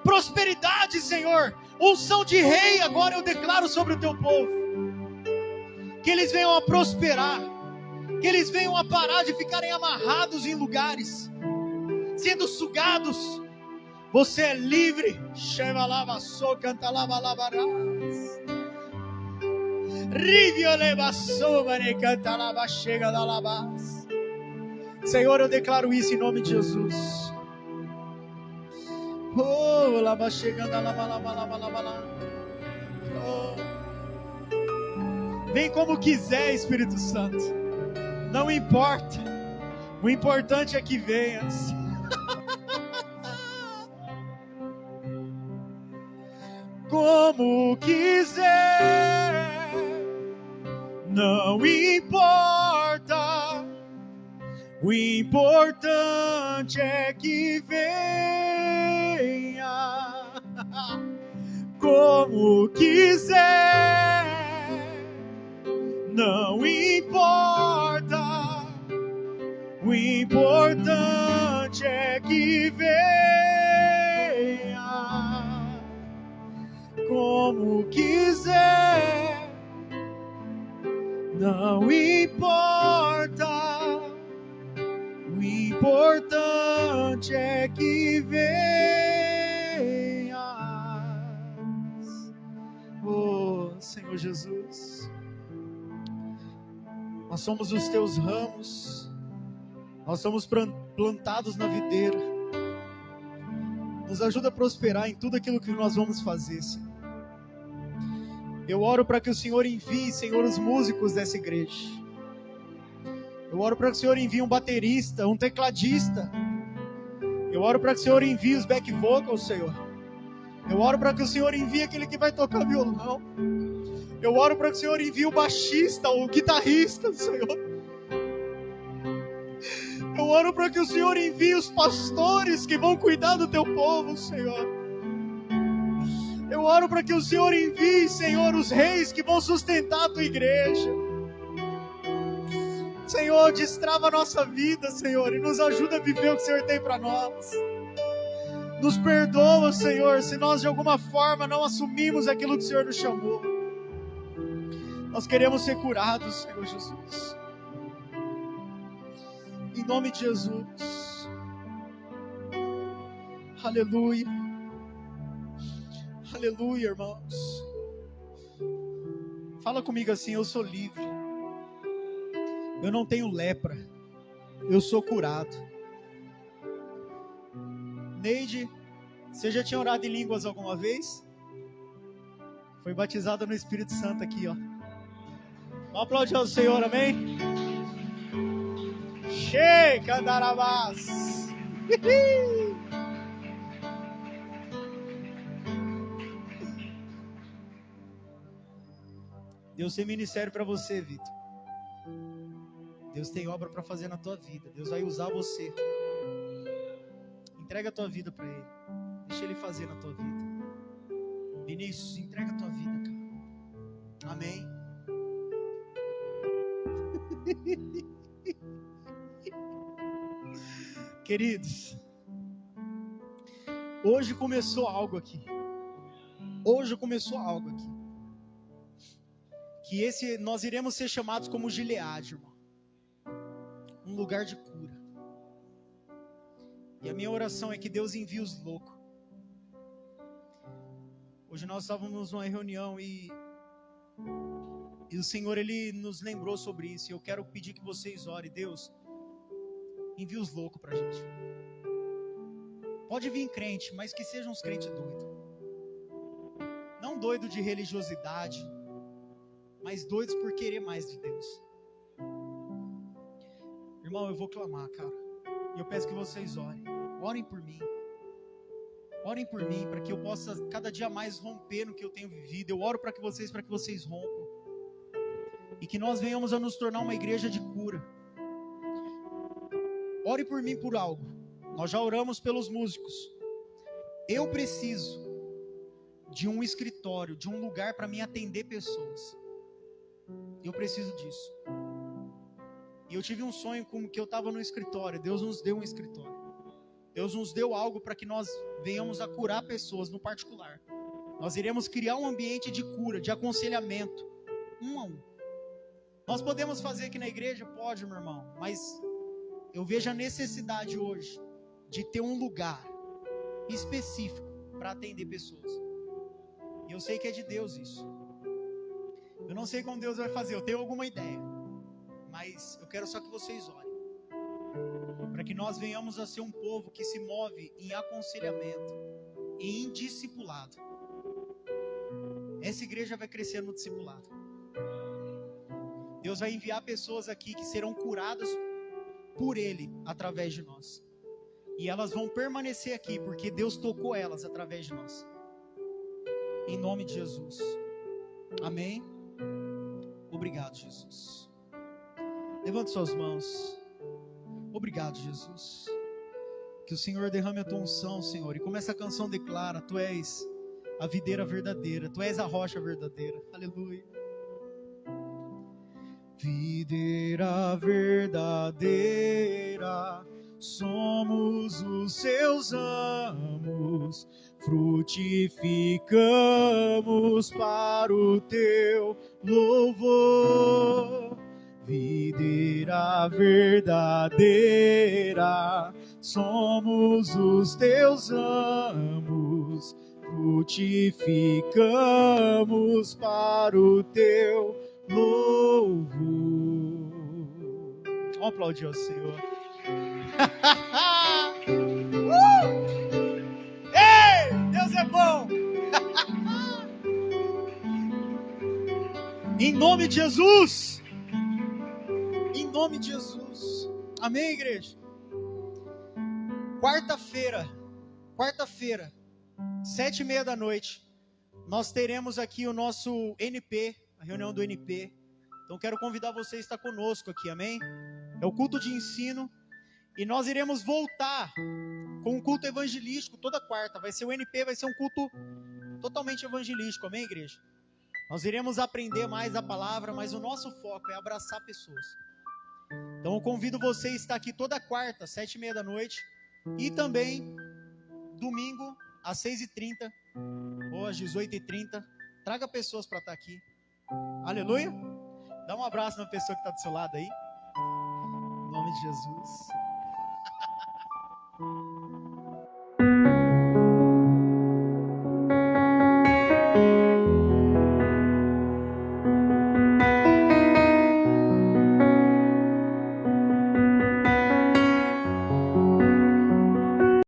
Prosperidade, Senhor. Unção de rei agora eu declaro sobre o teu povo. Que eles venham a prosperar. Que eles venham a parar de ficarem amarrados em lugares, sendo sugados. Você é livre. Chega lava so canta lava lavarás. Rivio leva sobre canta lava chega da lavas. Senhor, eu declaro isso em nome de Jesus. Oh, lava chegando a lava lava lava lava lava. Oh. Vem como quiser, Espírito Santo. Não importa. O importante é que venhas. Como quiser, não importa. O importante é que venha. Como quiser, não importa. O importante é que venha. Como quiser, não importa. O importante é que venhas. Oh, Senhor Jesus, nós somos os teus ramos, nós somos plantados na videira. Nos ajuda a prosperar em tudo aquilo que nós vamos fazer, Senhor. Eu oro para que o Senhor envie, Senhor, os músicos dessa igreja. Eu oro para que o Senhor envie um baterista, um tecladista. Eu oro para que o Senhor envie os back vocals, Senhor. Eu oro para que o Senhor envie aquele que vai tocar violão. Eu oro para que o Senhor envie o baixista, o guitarrista, Senhor. Eu oro para que o Senhor envie os pastores que vão cuidar do teu povo, Senhor. Eu oro para que o Senhor envie, Senhor, os reis que vão sustentar a tua igreja. Senhor, destrava a nossa vida, Senhor, e nos ajuda a viver o que o Senhor tem para nós. Nos perdoa, Senhor, se nós de alguma forma não assumimos aquilo que o Senhor nos chamou. Nós queremos ser curados, Senhor Jesus. Em nome de Jesus. Aleluia. Aleluia, irmãos. Fala comigo assim: eu sou livre. Eu não tenho lepra. Eu sou curado. Neide, você já tinha orado em línguas alguma vez? Foi batizada no Espírito Santo aqui, ó. Vamos aplaudir ao Senhor, amém? Chega, Darabás. Deus tem ministério para você, Vitor. Deus tem obra para fazer na tua vida. Deus vai usar você. Entrega a tua vida para Ele. Deixa Ele fazer na tua vida. Vinícius, entrega a tua vida, cara. Amém. Queridos, hoje começou algo aqui. Hoje começou algo aqui. Que nós iremos ser chamados como Gileade, irmão. Um lugar de cura. E a minha oração é que Deus envie os loucos. Hoje nós estávamos numa reunião e o Senhor, Ele nos lembrou sobre isso. E eu quero pedir que vocês orem. Deus, envia os loucos pra gente. Pode vir crente, mas que sejam uns crentes doidos. Não doido de religiosidade, mas doidos por querer mais de Deus. Irmão, eu vou clamar, cara. E eu peço que vocês orem. Orem por mim. Orem por mim, para que eu possa cada dia mais romper no que eu tenho vivido. Eu oro para que vocês rompam. E que nós venhamos a nos tornar uma igreja de cura. Ore por mim por algo. Nós já oramos pelos músicos. Eu preciso de um escritório, de um lugar para mim atender pessoas. Eu preciso disso. E eu tive um sonho como que eu estava no escritório. Deus nos deu um escritório. Deus nos deu algo para que nós venhamos a curar pessoas no particular. Nós iremos criar um ambiente de cura, de aconselhamento, um a um. Nós podemos fazer aqui na igreja? Pode, meu irmão. Mas eu vejo a necessidade hoje de ter um lugar específico para atender pessoas. E eu sei que é de Deus isso. Eu não sei como Deus vai fazer, eu tenho alguma ideia. Mas eu quero só que vocês orem. Para que nós venhamos a ser um povo que se move em aconselhamento e em discipulado. Essa igreja vai crescer no discipulado. Deus vai enviar pessoas aqui que serão curadas por Ele, através de nós. E elas vão permanecer aqui, porque Deus tocou elas através de nós. Em nome de Jesus. Amém? Obrigado, Jesus. Levante suas mãos. Obrigado, Jesus. Que o Senhor derrame a tua unção, Senhor. E como essa canção declara, Tu és a videira verdadeira, Tu és a rocha verdadeira. Aleluia. Videira verdadeira, somos os seus ramos, frutificamos para o teu louvor. Videira verdadeira, somos os teus ramos, frutificamos para o teu louvor. Vamos aplaudir ao Senhor. Ei, Deus é bom. Em nome de Jesus. Em nome de Jesus. Amém, igreja? Quarta-feira, 7:30 da noite, nós teremos aqui o nosso NP, a reunião do NP. Então quero convidar você a estar conosco aqui, amém? É o culto de ensino. E nós iremos voltar com um culto evangelístico toda quarta. Vai ser o NP, vai ser um culto totalmente evangelístico, amém, igreja? Nós iremos aprender mais a palavra, mas o nosso foco é abraçar pessoas. Então eu convido você a estar aqui toda quarta, 7:30 da noite. E também domingo, às 6:30 ou às 18:30. Traga pessoas para estar aqui. Aleluia. Dá um abraço na pessoa que está do seu lado aí. Em nome de Jesus.